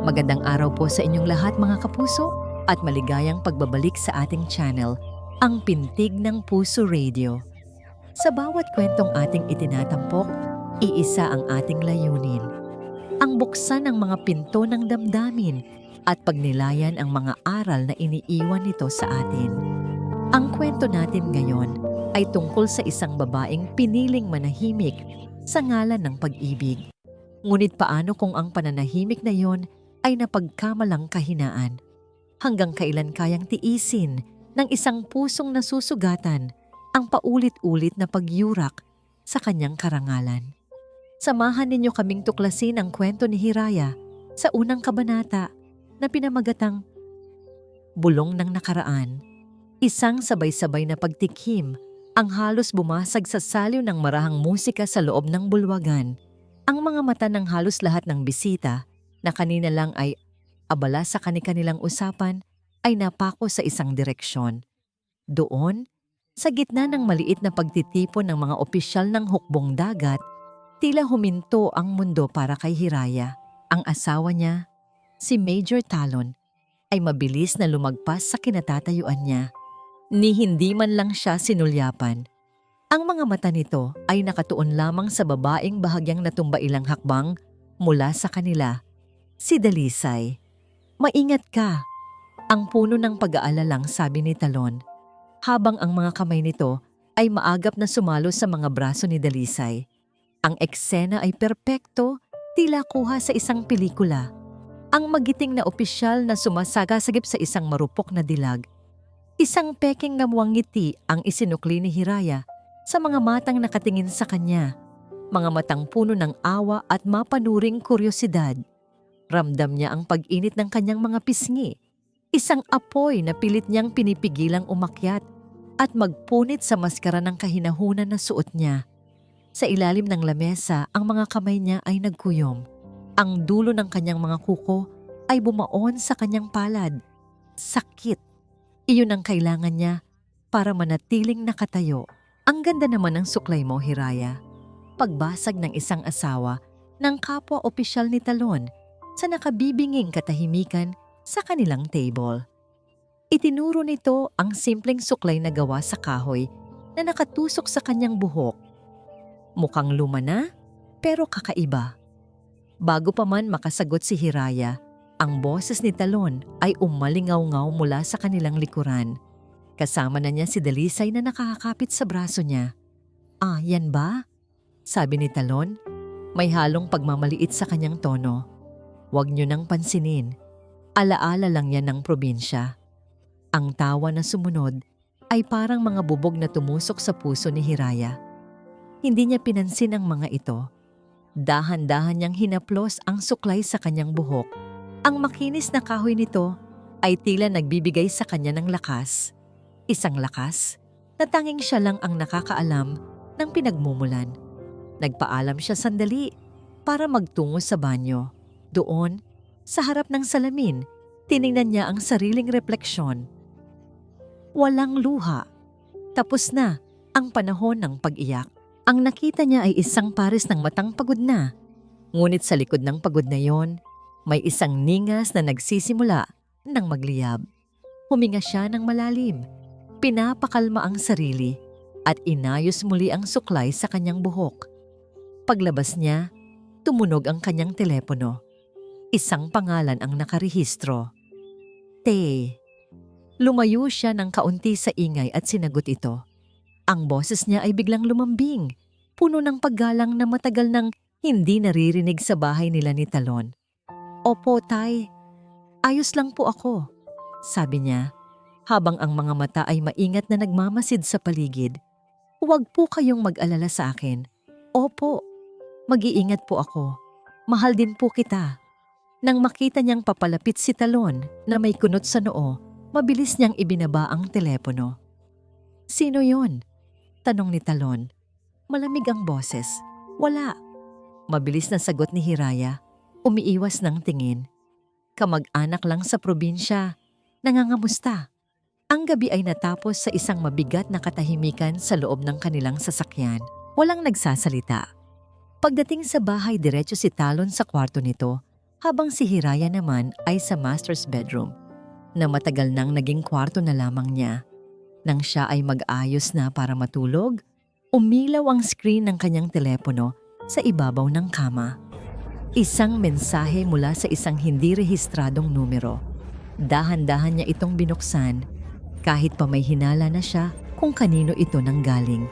Magandang araw po sa inyong lahat mga kapuso at maligayang pagbabalik sa ating channel, ang Pintig ng Puso Radio. Sa bawat kwentong ating itinatampok, iisa ang ating layunin. Ang buksan ng mga pinto ng damdamin at pagnilayan ang mga aral na iniiwan nito sa atin. Ang kwento natin ngayon ay tungkol sa isang babaeng piniling manahimik sa ngalan ng pag-ibig. Ngunit paano kung ang pananahimik na yon ay napagkamalang kahinaan? Hanggang kailan kayang tiisin ng isang pusong nasusugatan ang paulit-ulit na pagyurak sa kanyang karangalan? Samahan ninyo kaming tuklasin ang kwento ni Hiraya sa unang kabanata na pinamagatang Bulong ng Nakaraan. Isang sabay-sabay na pagtikhim ang halos bumasag sa saliw ng marahang musika sa loob ng bulwagan. Ang mga mata ng halos lahat ng bisita na kanina lang ay abala sa kani-kanilang usapan ay napako sa isang direksyon. Doon, sa gitna ng maliit na pagtitipon ng mga opisyal ng hukbong dagat, tila huminto ang mundo para kay Hiraya. Ang asawa niya, si Major Talon, ay mabilis na lumagpas sa kinatatayuan niya. Ni hindi man lang siya sinulyapan. Ang mga mata nito ay nakatuon lamang sa babaeng bahagyang natumba ilang hakbang mula sa kanila. Si Dalisay. Maingat ka. Ang puno ng pag-aalalang sabi ni Talon, habang ang mga kamay nito ay maagap na sumalo sa mga braso ni Dalisay. Ang eksena ay perpekto, tila kuha sa isang pelikula. Ang magiting na opisyal na sumasagasagip sa isang marupok na dilag. Isang peking na muwang ngiti ang isinukli ni Hiraya sa mga matang nakatingin sa kanya. Mga matang puno ng awa at mapanuring kuryosidad. Ramdam niya ang pag-init ng kanyang mga pisngi. Isang apoy na pilit niyang pinipigilang umakyat at magpunit sa maskara ng kahinahunan na suot niya. Sa ilalim ng lamesa, ang mga kamay niya ay nagkuyom. Ang dulo ng kanyang mga kuko ay bumaon sa kanyang palad. Sakit. Iyon ang kailangan niya para manatiling nakatayo. Ang ganda naman ng suklay mo, Hiraya. Pagbasag ng isang asawa ng kapwa opisyal ni Talon sa nakabibinging katahimikan sa kanilang table. Itinuro nito ang simpleng suklay na gawa sa kahoy na nakatusok sa kanyang buhok. Mukhang luma na, pero kakaiba. Bago pa man makasagot si Hiraya, ang boses ni Talon ay umalingaw-ngaw mula sa kanilang likuran. Kasama na niya si Dalisay na nakakapit sa braso niya. "Ah, yan ba?" sabi ni Talon. May halong pagmamaliit sa kanyang tono. "Huwag niyo nang pansinin. Alaala lang yan ng probinsya." Ang tawa na sumunod ay parang mga bubog na tumusok sa puso ni Hiraya. Hindi niya pinansin ang mga ito. Dahan-dahan niyang hinaplos ang suklay sa kanyang buhok. Ang makinis na kahoy nito ay tila nagbibigay sa kanya ng lakas. Isang lakas na tanging siya lang ang nakakaalam ng pinagmumulan. Nagpaalam siya sandali para magtungo sa banyo. Doon, sa harap ng salamin, tiningnan niya ang sariling refleksyon. Walang luha. Tapos na ang panahon ng pag-iyak. Ang nakita niya ay isang pares ng matang pagod na. Ngunit sa likod ng pagod na yon, may isang ningas na nagsisimula ng magliyab. Huminga siya ng malalim. Pinapakalma ang sarili at inayos muli ang suklay sa kanyang buhok. Paglabas niya, tumunog ang kanyang telepono. Isang pangalan ang nakarehistro. Tay. Lumayo siya ng kaunti sa ingay at sinagot ito. Ang boses niya ay biglang lumambing, puno ng paggalang na matagal nang hindi naririnig sa bahay nila ni Talon. "Opo, Tay. Ayos lang po ako," sabi niya, habang ang mga mata ay maingat na nagmamasid sa paligid. "Huwag po kayong mag-alala sa akin. Opo, mag-iingat po ako. Mahal din po kita." Nang makita niyang papalapit si Talon na may kunot sa noo, mabilis niyang ibinaba ang telepono. "Sino yon?" tanong ni Talon. Malamig ang boses. "Wala." Mabilis na sagot ni Hiraya, umiiwas ng tingin. "Kamag-anak lang sa probinsya. Nangangamusta." Ang gabi ay natapos sa isang mabigat na katahimikan sa loob ng kanilang sasakyan. Walang nagsasalita. Pagdating sa bahay, diretso si Talon sa kwarto nito habang si Hiraya naman ay sa master's bedroom na matagal nang naging kwarto na lamang niya. Nang siya ay mag-ayos na para matulog, umilaw ang screen ng kanyang telepono sa ibabaw ng kama. Isang mensahe mula sa isang hindi rehistradong numero. Dahan-dahan niya itong binuksan kahit pa may hinala na siya kung kanino ito nanggaling.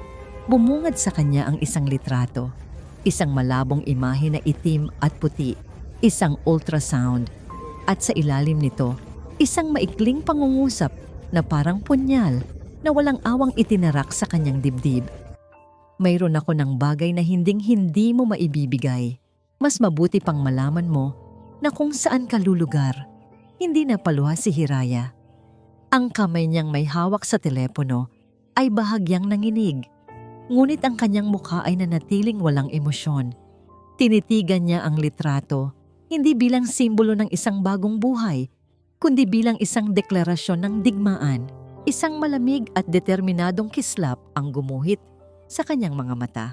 Bumungad sa kanya ang isang litrato. Isang malabong imahe na itim at puti, isang ultrasound, at sa ilalim nito, isang maikling pangungusap na parang punyal na walang awang itinarak sa kanyang dibdib. Mayroon ako ng bagay na hinding-hindi mo maibibigay. Mas mabuti pang malaman mo na kung saan ka lulugar. Hindi na paluha si Hiraya. Ang kamay niyang may hawak sa telepono ay bahagyang nanginig. Ngunit ang kanyang mukha ay nanatiling walang emosyon. Tinitigan niya ang litrato, hindi bilang simbolo ng isang bagong buhay, kundi bilang isang deklarasyon ng digmaan. Isang malamig at determinadong kislap ang gumuhit sa kanyang mga mata.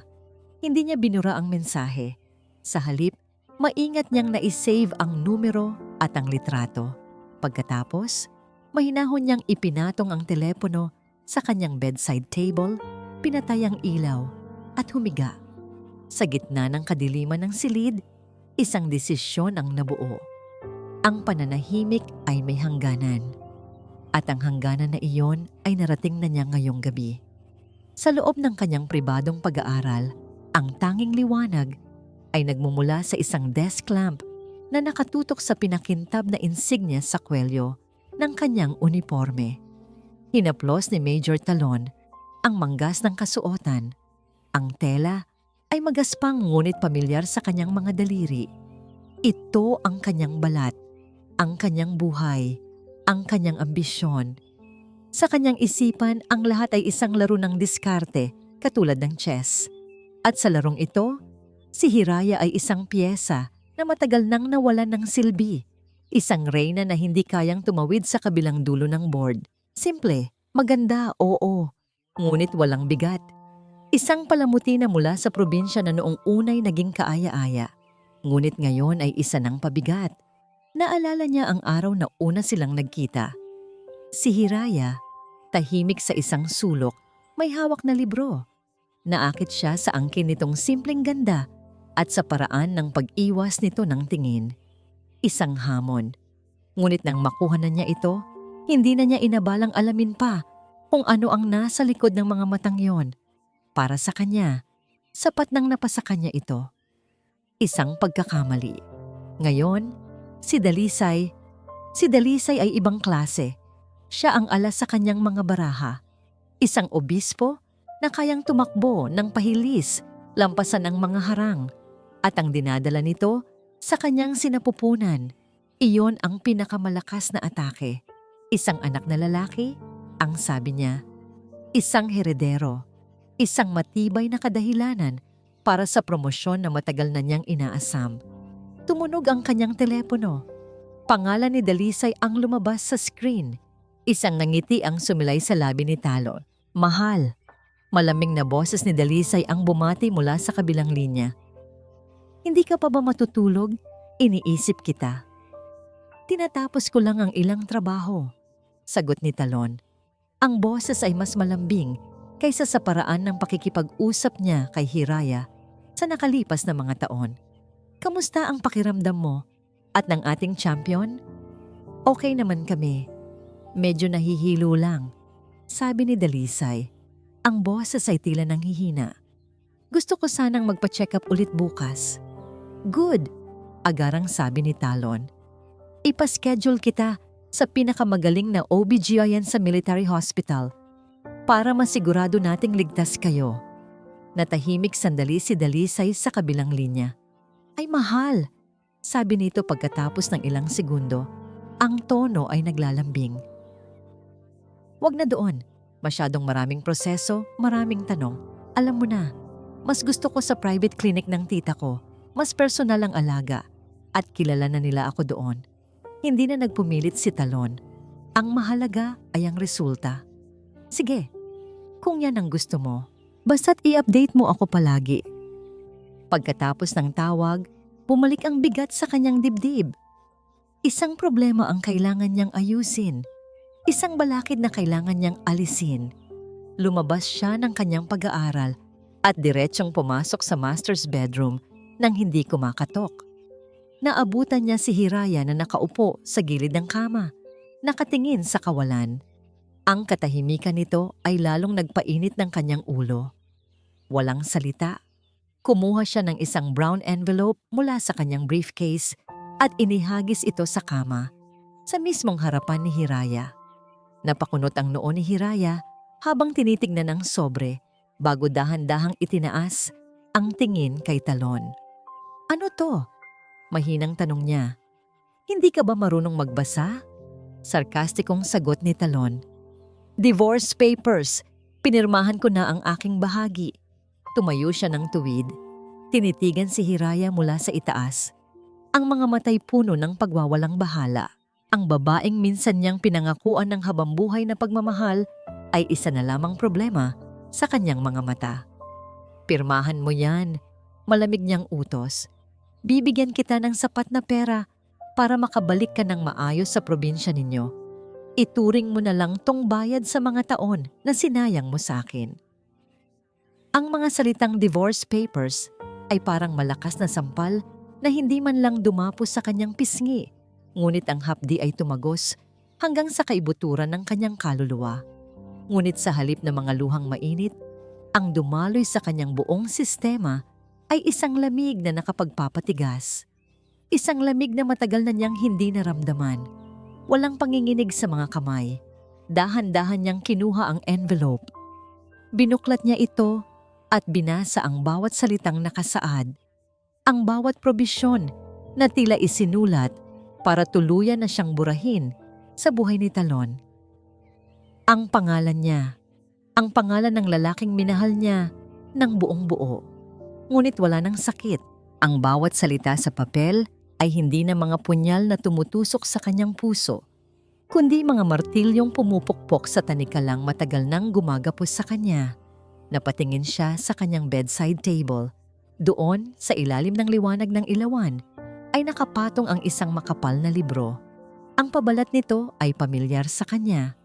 Hindi niya binura ang mensahe. Sa halip, maingat niyang na-save ang numero at ang litrato. Pagkatapos, mahinahon niyang ipinatong ang telepono sa kanyang bedside table, pinatay ang ilaw at humiga. Sa gitna ng kadiliman ng silid, isang desisyon ang nabuo. Ang pananahimik ay may hangganan. At ang hangganan na iyon ay narating na niya ngayong gabi. Sa loob ng kanyang pribadong pag-aaral, ang tanging liwanag ay nagmumula sa isang desk lamp na nakatutok sa pinakintab na insignia sa kwelyo ng kanyang uniforme. Hinaplos ni Major Talon ang manggas ng kasuotan. Ang tela ay magaspang ngunit pamilyar sa kanyang mga daliri. Ito ang kanyang balat, ang kanyang buhay, ang kanyang ambisyon. Sa kanyang isipan, ang lahat ay isang laro ng diskarte katulad ng chess. At sa larong ito, si Hiraya ay isang piyesa na matagal nang nawalan ng silbi. Isang reyna na hindi kayang tumawid sa kabilang dulo ng board. Simple, maganda, oo, ngunit walang bigat. Isang palamuti na mula sa probinsya na noong unay naging kaaya-aya. Ngunit ngayon ay isa ng pabigat. Naalala niya ang araw na una silang nagkita. Si Hiraya, tahimik sa isang sulok, may hawak na libro. Naakit siya sa angkin nitong simpleng ganda at sa paraan ng pag-iwas nito ng tingin. Isang hamon. Ngunit nang makuha na niya ito, hindi na niya inabalang alamin pa kung ano ang nasa likod ng mga matang yon. Para sa kanya, sapat nang napasa kanya ito. Isang pagkakamali. Ngayon, si Dalisay ay ibang klase. Siya ang alas sa kanyang mga baraha. Isang obispo na kayang tumakbo ng pahilis, lampasan ang mga harang. At ang dinadala nito sa kanyang sinapupunan, iyon ang pinakamalakas na atake. Isang anak na lalaki, ang sabi niya. Isang heredero, isang matibay na kadahilanan para sa promosyon na matagal na niyang inaasam. Tumunog ang kanyang telepono. Pangalan ni Dalisay ang lumabas sa screen. Isang ngiti ang sumilay sa labi ni Talon. Mahal. Malamig na boses ni Dalisay ang bumati mula sa kabilang linya. Hindi ka pa ba matutulog? Iniisip kita. Tinatapos ko lang ang ilang trabaho, sagot ni Talon. Ang boses ay mas malambing kaysa sa paraan ng pakikipag-usap niya kay Hiraya sa nakalipas na mga taon. Kamusta ang pakiramdam mo at ng ating champion? Okay naman kami. Medyo nahihilo lang, sabi ni Dalisay. Ang boses ay tila nang hihina. Gusto ko sanang magpa-check up ulit bukas. Good, agarang sabi ni Talon. Ipa-schedule kita sa pinakamagaling na OBGYN sa military hospital para masigurado nating ligtas kayo. Natahimik sandali si Dalisay sa kabilang linya. Ay mahal, sabi nito pagkatapos ng ilang segundo. Ang tono ay naglalambing. Wag na doon. Masyadong maraming proseso, maraming tanong. Alam mo na, mas gusto ko sa private clinic ng tita ko. Mas personal ang alaga at kilala na nila ako doon. Hindi na nagpumilit si Talon. Ang mahalaga ay ang resulta. Sige, kung yan ang gusto mo, basta't i-update mo ako palagi. Pagkatapos ng tawag, bumalik ang bigat sa kanyang dibdib. Isang problema ang kailangan niyang ayusin. Isang balakid na kailangan niyang alisin. Lumabas siya ng kanyang pag-aaral at diretsong pumasok sa master's bedroom nang hindi kumakatok. Naabutan niya si Hiraya na nakaupo sa gilid ng kama, nakatingin sa kawalan. Ang katahimikan nito ay lalong nagpainit ng kanyang ulo. Walang salita. Kumuha siya ng isang brown envelope mula sa kanyang briefcase at inihagis ito sa kama, sa mismong harapan ni Hiraya. Napakunot ang noo ni Hiraya habang tinitignan ang sobre bago dahan-dahang itinaas ang tingin kay Talon. "Ano to?" Mahinang tanong niya. "Hindi ka ba marunong magbasa?" Sarkastikong sagot ni Talon. "Divorce papers. Pinirmahan ko na ang aking bahagi." Tumayo siya ng tuwid. Tinitigan si Hiraya mula sa itaas. Ang mga matay puno ng pagwawalang bahala. Ang babaeng minsan niyang pinangakuan ng habambuhay na pagmamahal ay isa na lamang problema sa kanyang mga mata. "Pirmahan mo yan," malamig niyang utos. "Bibigyan kita ng sapat na pera para makabalik ka ng maayos sa probinsya ninyo. Ituring mo na lang tong bayad sa mga taon na sinayang mo sa akin." Ang mga salitang divorce papers ay parang malakas na sampal na hindi man lang dumapos sa kanyang pisngi, ngunit ang hapdi ay tumagos hanggang sa kaibuturan ng kanyang kaluluwa. Ngunit sa halip na mga luhang mainit, ang dumaloy sa kanyang buong sistema ay isang lamig na nakapagpapatigas. Isang lamig na matagal na niyang hindi naramdaman. Walang panginginig sa mga kamay. Dahan-dahan niyang kinuha ang envelope. Binuklat niya ito at binasa ang bawat salitang nakasaad. Ang bawat probisyon na tila isinulat para tuluyan na siyang burahin sa buhay ni Talon. Ang pangalan niya, ang pangalan ng lalaking minahal niya ng buong buo. Ngunit wala ng sakit. Ang bawat salita sa papel ay hindi na mga punyal na tumutusok sa kanyang puso, kundi mga martilyong pumupukpok sa tanikalang matagal nang gumagapos sa kanya. Napatingin siya sa kanyang bedside table. Doon, sa ilalim ng liwanag ng ilawan, ay nakapatong ang isang makapal na libro. Ang pabalat nito ay pamilyar sa kanya.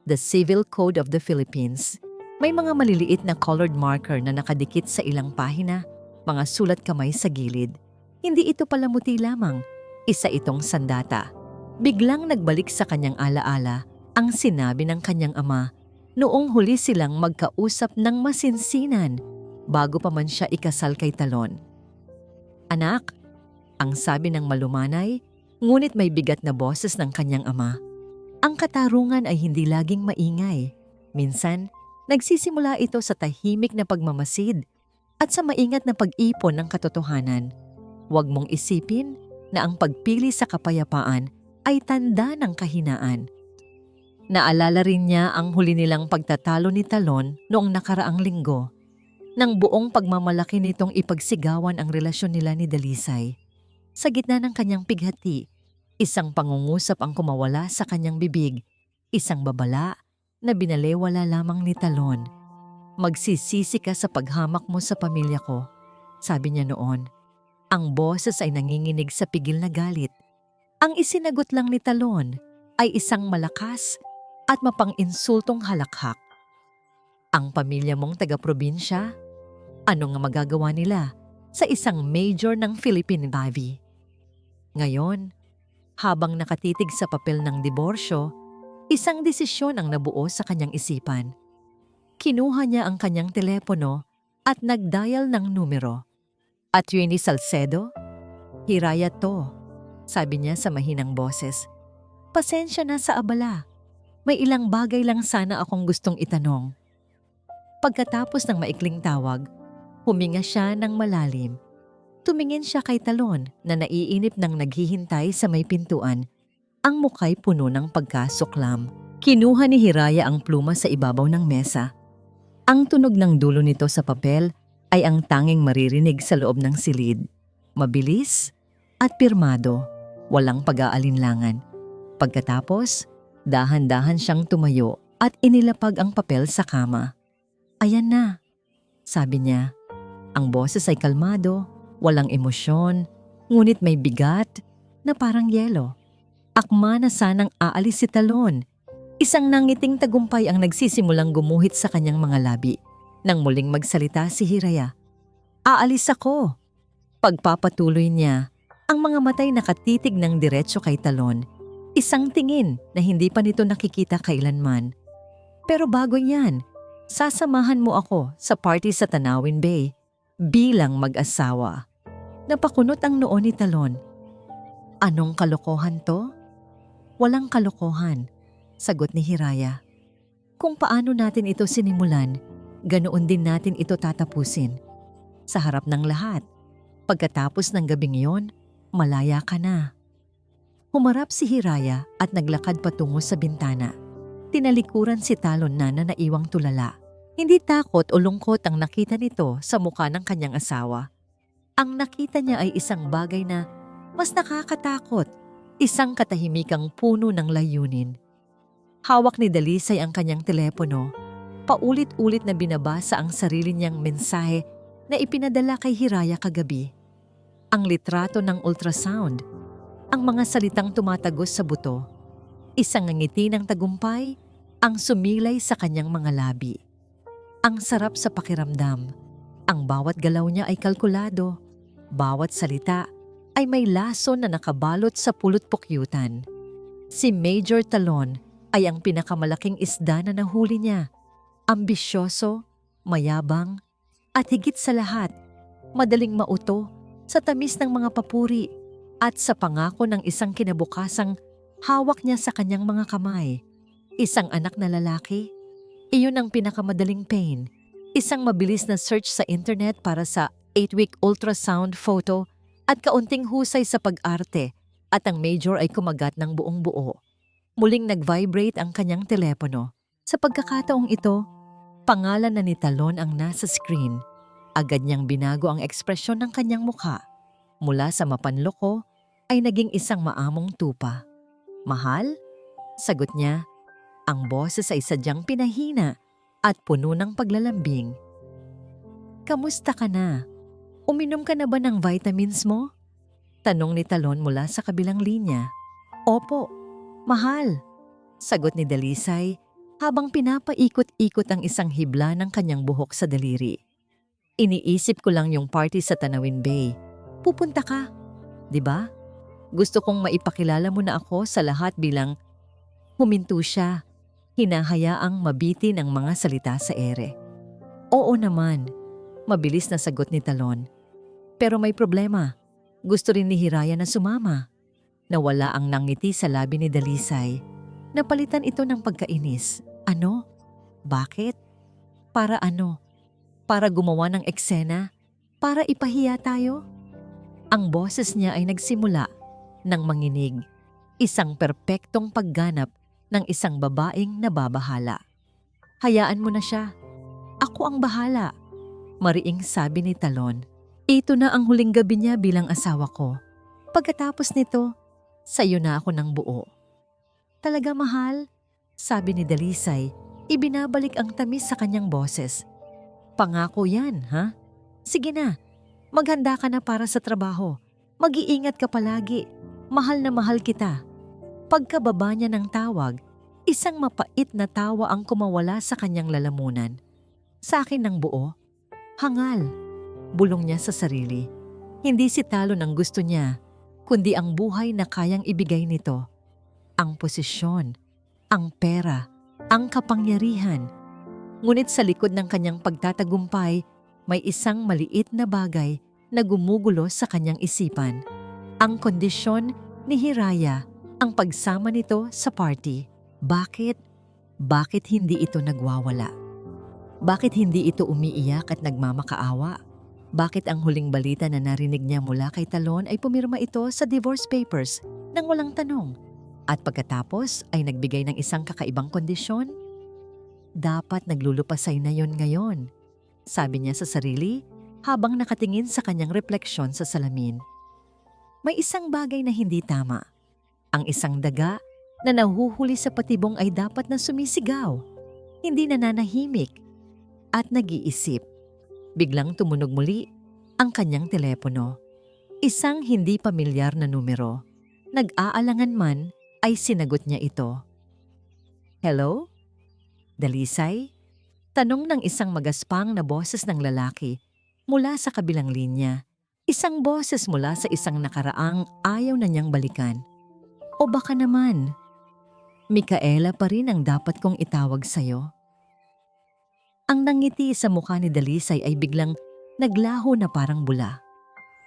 The Civil Code of the Philippines. May mga maliliit na colored marker na nakadikit sa ilang pahina, mga sulat kamay sa gilid. Hindi ito palamuti lamang, isa itong sandata. Biglang nagbalik sa kanyang alaala ang sinabi ng kanyang ama noong huli silang magkausap ng masinsinan bago pa man siya ikasal kay Talon. "Anak," ang sabi ng malumanay, ngunit may bigat na boses ng kanyang ama. Ang katarungan ay hindi laging maingay. Minsan, nagsisimula ito sa tahimik na pagmamasid at sa maingat na pag-ipon ng katotohanan. Huwag mong isipin na ang pagpili sa kapayapaan ay tanda ng kahinaan. Naalala rin niya ang huli nilang pagtatalo ni Talon noong nakaraang linggo. Nang buong pagmamalaki nitong ipagsigawan ang relasyon nila ni Dalisay. Sa gitna ng kanyang pighati, isang pangungusap ang kumawala sa kanyang bibig, isang babala na binalewala lamang ni Talon. "Magsisisi ka sa paghamak mo sa pamilya ko," sabi niya noon. Ang boses ay nanginginig sa pigil na galit. Ang isinagot lang ni Talon ay isang malakas at mapang-insultong halakhak. "Ang pamilya mong taga-probinsya? Ano nga magagawa nila sa isang major ng Philippine Navy?" Ngayon, habang nakatitig sa papel ng diborsyo, isang desisyon ang nabuo sa kanyang isipan. Kinuha niya ang kanyang telepono at nag-dial ng numero. "Attorney Salcedo?" "Hiraya to," sabi niya sa mahinang boses. "Pasensya na sa abala. May ilang bagay lang sana akong gustong itanong." Pagkatapos ng maikling tawag, huminga siya ng malalim. Tumingin siya kay Talon na naiinip ng naghihintay sa may pintuan. Ang muka'y puno ng pagkasuklam. Kinuha ni Hiraya ang pluma sa ibabaw ng mesa. Ang tunog ng dulo nito sa papel ay ang tanging maririnig sa loob ng silid. Mabilis at pirmado, walang pag-aalinlangan. Pagkatapos, dahan-dahan siyang tumayo at inilapag ang papel sa kama. "Ayan na," sabi niya. Ang boses ay kalmado, walang emosyon, Ngunit may bigat na parang yelo. Akma na sanang aalis si Talon. Isang nangiting tagumpay ang nagsisimulang gumuhit sa kanyang mga labi. Nang muling magsalita si Hiraya. Aalis ako. Pagpapatuloy niya, ang mga matay nakatitig ng diretso kay Talon. Isang tingin na hindi pa nito nakikita kailanman. Pero bago yan, sasamahan mo ako sa party sa Tanawin Bay bilang mag-asawa. Napakunot ang noo ni Talon. Anong kalokohan to? Walang kalokohan, sagot ni Hiraya. Kung paano natin ito sinimulan, ganoon din natin ito tatapusin. Sa harap ng lahat, pagkatapos ng gabing iyon, malaya ka na. Humarap si Hiraya at naglakad patungo sa bintana. Tinalikuran si Talon na naiwang tulala. Hindi takot o lungkot ang nakita nito sa mukha ng kanyang asawa. Ang nakita niya ay isang bagay na mas nakakatakot, isang katahimikang puno ng layunin. Hawak ni Dalisay ang kanyang telepono. Paulit-ulit na binabasa ang sarili niyang mensahe na ipinadala kay Hiraya kagabi. Ang litrato ng ultrasound, ang mga salitang tumatagos sa buto, isang ngiti ng tagumpay, ang sumilay sa kanyang mga labi. Ang sarap sa pakiramdam. Ang bawat galaw niya ay kalkulado. Bawat salita ay may lason na nakabalot sa pulot-pukyutan. Si Major Talon ay ang pinakamalaking isda na nahuli niya. Ambisyoso, mayabang, at higit sa lahat, madaling mauto sa tamis ng mga papuri at sa pangako ng isang kinabukasang hawak niya sa kanyang mga kamay. Isang anak na lalaki, iyon ang pinakamadaling pain. Isang mabilis na search sa internet para sa 8-week ultrasound photo at kaunting husay sa pag-arte at ang Major ay kumagat ng buong buo. Muling nag-vibrate ang kanyang telepono. Sa pagkakataong ito, pangalan na ni Talon ang nasa screen. Agad niyang binago ang ekspresyon ng kanyang mukha. Mula sa mapanloko ay naging isang maamong tupa. Mahal? Sagot niya. Ang boses ay sadyang pinahina at puno ng paglalambing. Kamusta ka na? Uminom ka na ba ng vitamins mo? Tanong ni Talon mula sa kabilang linya. Opo, mahal. Sagot ni Dalisay habang pinapaikot-ikot ang isang hibla ng kanyang buhok sa daliri. Iniisip ko lang yung party sa Tanawin Bay. Pupunta ka, di ba? Gusto kong maipakilala mo na ako sa lahat bilang huminto siya. Hinahayaang mabiti ng mga salita sa ere. Oo naman, mabilis na sagot ni Talon. Pero may problema. Gusto rin ni Hiraya na sumama. Nawala ang nangiti sa labi ni Dalisay. Napalitan ito ng pagkainis. Ano? Bakit? Para ano? Para gumawa ng eksena? Para ipahiya tayo? Ang boses niya ay nagsimula ng manginig. Isang perpektong pagganap ng isang babaeng nababahala. Hayaan mo na siya. Ako ang bahala. Mariing sabi ni Talon. Ito na ang huling gabi niya bilang asawa ko. Pagkatapos nito, sayo na ako ng buo. Talaga mahal? Sabi ni Dalisay, ibinabalik ang tamis sa kanyang boses. Pangako yan, ha? Sige na, maghanda ka na para sa trabaho. Mag-iingat ka palagi. Mahal na mahal kita. Pagkababa niya ng tawag, isang mapait na tawa ang kumawala sa kanyang lalamunan. Sa akin ng buo, hangal, bulong niya sa sarili. Hindi si Talon ang gusto niya, kundi ang buhay na kayang ibigay nito. Ang posisyon, ang pera, ang kapangyarihan. Ngunit sa likod ng kanyang pagtatagumpay, may isang maliit na bagay na gumugulo sa kanyang isipan. Ang kondisyon ni Hiraya, ang pagsama nito sa party. Bakit? Bakit hindi ito nagwawala? Bakit hindi ito umiiyak at nagmamakaawa? Bakit ang huling balita na narinig niya mula kay Talon ay pumirma ito sa divorce papers nang walang tanong? At pagkatapos ay nagbigay ng isang kakaibang kondisyon? Dapat naglulupasay na yon ngayon, sabi niya sa sarili habang nakatingin sa kanyang refleksyon sa salamin. May isang bagay na hindi tama. Ang isang daga na nahuhuli sa patibong ay dapat na sumisigaw, hindi nananahimik at nag-iisip. Biglang tumunog muli ang kanyang telepono. Isang hindi pamilyar na numero. Nag-aalangan man ay sinagot niya ito. Hello? Dalisay? Tanong ng isang magaspang na boses ng lalaki mula sa kabilang linya. Isang boses mula sa isang nakaraang ayaw na niyang balikan. O baka naman, Micaela pa rin ang dapat kong itawag sa'yo. Ang nangiti sa mukha ni Dalisay ay biglang naglaho na parang bula.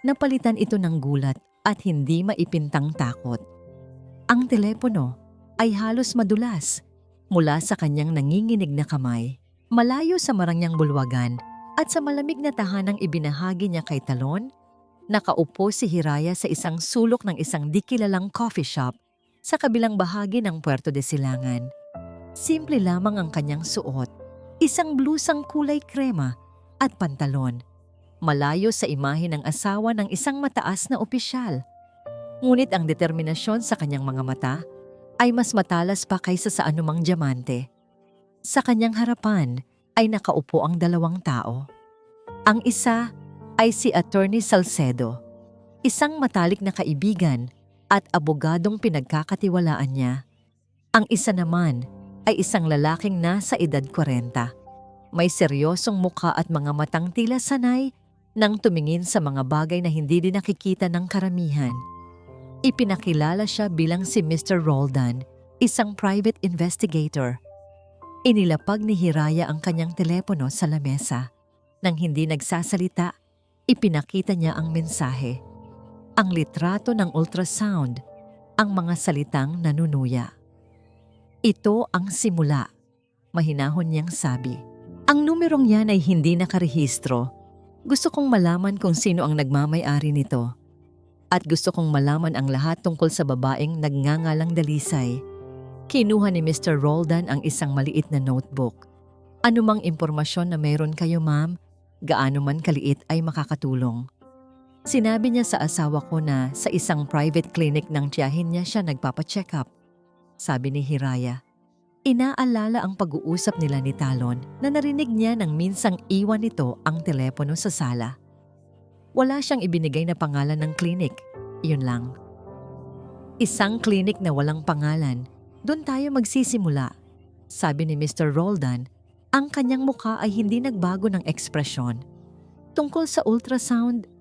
Napalitan ito ng gulat at hindi maipintang takot. Ang telepono ay halos madulas mula sa kanyang nanginginig na kamay. Malayo sa marangyang bulwagan at sa malamig na tahanang ibinahagi niya kay Talon, nakaupo si Hiraya sa isang sulok ng isang di kilalang coffee shop sa kabilang bahagi ng Puerto de Silangan. Simple lamang ang kanyang suot, isang blusang kulay krema at pantalon. Malayo sa imahe ng asawa ng isang mataas na opisyal. Ngunit ang determinasyon sa kanyang mga mata ay mas matalas pa kaysa sa anumang diamante. Sa kanyang harapan ay nakaupo ang dalawang tao. Ang isa ay si Attorney Salcedo, isang matalik na kaibigan at abogadong pinagkakatiwalaan niya. Ang isa naman ay isang lalaking nasa edad 40. May seryosong mukha at mga matang tila sanay nang tumingin sa mga bagay na hindi din nakikita ng karamihan. Ipinakilala siya bilang si Mr. Roldan, isang private investigator. Inilapag ni Hiraya ang kanyang telepono sa lamesa. Nang hindi nagsasalita, ipinakita niya ang mensahe. Ang litrato ng ultrasound, ang mga salitang nanunuya. Ito ang simula, mahinahon niyang sabi. Ang numerong yan ay hindi nakarehistro. Gusto kong malaman kung sino ang nagmamay-ari nito. At gusto kong malaman ang lahat tungkol sa babaeng nagngangalang Dalisay. Kinuha ni Mr. Roldan ang isang maliit na notebook. Anumang impormasyon na meron kayo, ma'am, gaano man kaliit ay makakatulong. Sinabi niya sa asawa ko na sa isang private clinic ng tiyahin niya siya nagpapacheck up. Sabi ni Hiraya. Inaalala ang pag-uusap nila ni Talon na narinig niya nang minsang iwan nito ang telepono sa sala. Wala siyang ibinigay na pangalan ng clinic, yun lang. Isang clinic na walang pangalan. Doon tayo magsisimula. Sabi ni Mr. Roldan, ang kanyang mukha ay hindi nagbago ng ekspresyon. Tungkol sa ultrasound,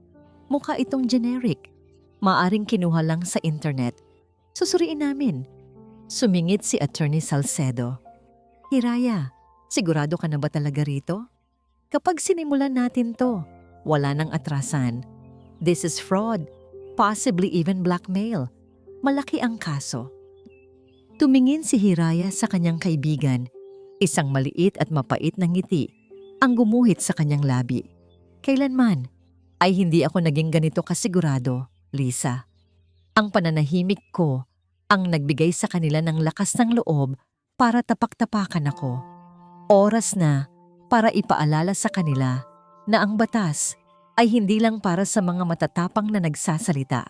mukha itong generic. Maaring kinuha lang sa internet. Susuriin namin. Sumingit si Attorney Salcedo. Hiraya, sigurado ka na ba talaga rito? Kapag sinimulan natin to, wala nang atrasan. This is fraud, possibly even blackmail. Malaki ang kaso. Tumingin si Hiraya sa kanyang kaibigan, isang maliit at mapait na ngiti ang gumuhit sa kanyang labi. Kailanman ay hindi ako naging ganito kasigurado, Lisa. Ang pananahimik ko ang nagbigay sa kanila ng lakas ng loob para tapak-tapakan ako. Oras na para ipaalala sa kanila na ang batas ay hindi lang para sa mga matatapang na nagsasalita.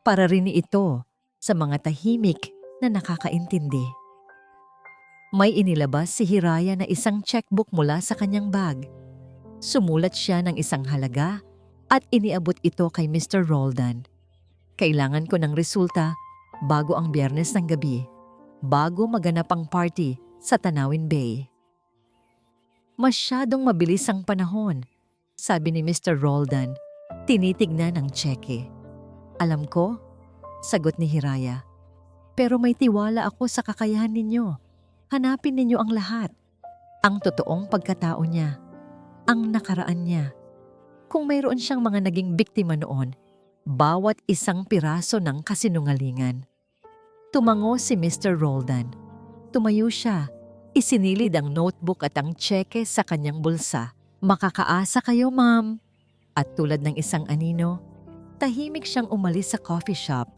Para rin ito sa mga tahimik na nakakaintindi. May inilabas si Hiraya na isang checkbook mula sa kanyang bag. Sumulat siya ng isang halaga at iniabot ito kay Mr. Roldan. Kailangan ko ng resulta bago ang Biyernes ng gabi, bago maganap ang party sa Tanawin Bay. Masyadong mabilis ang panahon, sabi ni Mr. Roldan, tinitignan ang tseke. Alam ko, sagot ni Hiraya. Pero may tiwala ako sa kakayahan ninyo. Hanapin ninyo ang lahat. Ang totoong pagkatao niya. Ang nakaraan niya. Kung mayroon siyang mga naging biktima noon, bawat isang piraso ng kasinungalingan. Tumango si Mr. Roldan. Tumayo siya. Isinilid ang notebook at ang tseke sa kanyang bulsa. Makakaasa kayo, ma'am. At tulad ng isang anino, tahimik siyang umalis sa coffee shop.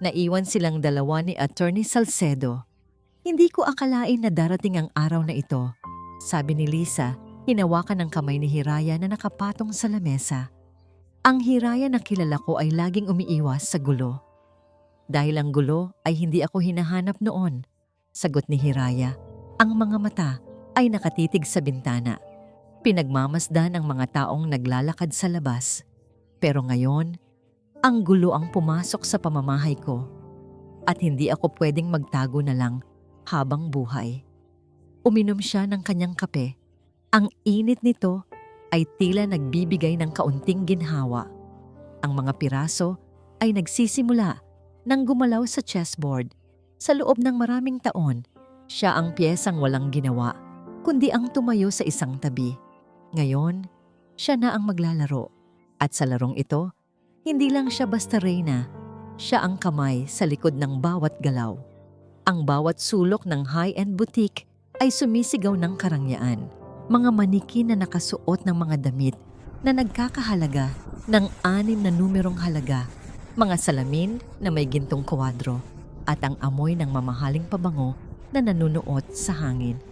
Naiwan silang dalawa ni Attorney Salcedo. Hindi ko akalain na darating ang araw na ito, sabi ni Lisa, hinawakan ng kamay ni Hiraya na nakapatong sa lamesa. Ang Hiraya na kilala ko ay laging umiiwas sa gulo. Dahil ang gulo ay hindi ako hinahanap noon, sagot ni Hiraya. Ang mga mata ay nakatitig sa bintana. Pinagmamasdan ang mga taong naglalakad sa labas. Pero ngayon, Ang gulo ang pumasok sa pamamahay ko at hindi ako pwedeng magtago na lang habang buhay. Uminom siya ng kanyang kape. Ang init nito ay tila nagbibigay ng kaunting ginhawa. Ang mga piraso ay nagsisimula nang gumalaw sa chessboard. Sa loob ng maraming taon, siya ang piyesang walang ginawa, kundi ang tumayo sa isang tabi. Ngayon, siya na ang maglalaro. At sa larong ito, hindi lang siya basta reyna, siya ang kamay sa likod ng bawat galaw. Ang bawat sulok ng high-end boutique ay sumisigaw ng karangyaan. Mga manikin na nakasuot ng mga damit na nagkakahalaga ng 6 na numerong halaga, mga salamin na may gintong kwadro, at ang amoy ng mamahaling pabango na nanunuot sa hangin.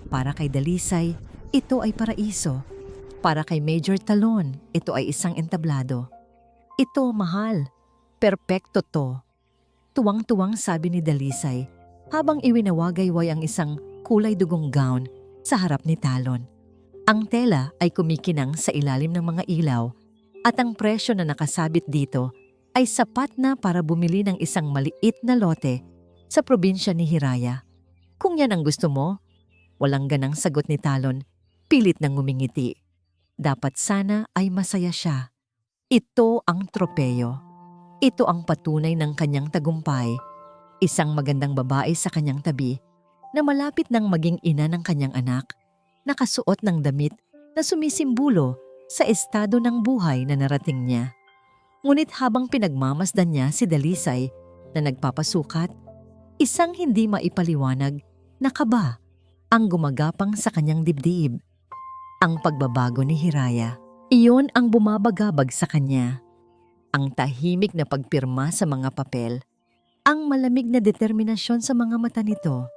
Para kay Dalisay, ito ay paraiso. Para kay Major Talon, ito ay isang entablado. Ito, mahal. Perpekto to. Tuwang-tuwang sabi ni Dalisay habang iwinawagayway ang isang kulay dugong gown sa harap ni Talon. Ang tela ay kumikinang sa ilalim ng mga ilaw at ang presyo na nakasabit dito ay sapat na para bumili ng isang maliit na lote sa probinsya ni Hiraya. Kung yan ang gusto mo, walang ganang sagot ni Talon, pilit nang ngumingiti. Dapat sana ay masaya siya. Ito ang tropeyo. Ito ang patunay ng kanyang tagumpay. Isang magandang babae sa kanyang tabi na malapit nang maging ina ng kanyang anak, nakasuot ng damit na sumisimbolo sa estado ng buhay na narating niya. Ngunit habang pinagmamasdan niya si Dalisay na nagpapasukat, isang hindi maipaliwanag na kaba ang gumagapang sa kanyang dibdib. Ang pagbabago ni Hiraya. Iyon ang bumabagabag sa kanya. Ang tahimik na pagpirma sa mga papel, ang malamig na determinasyon sa mga mata nito,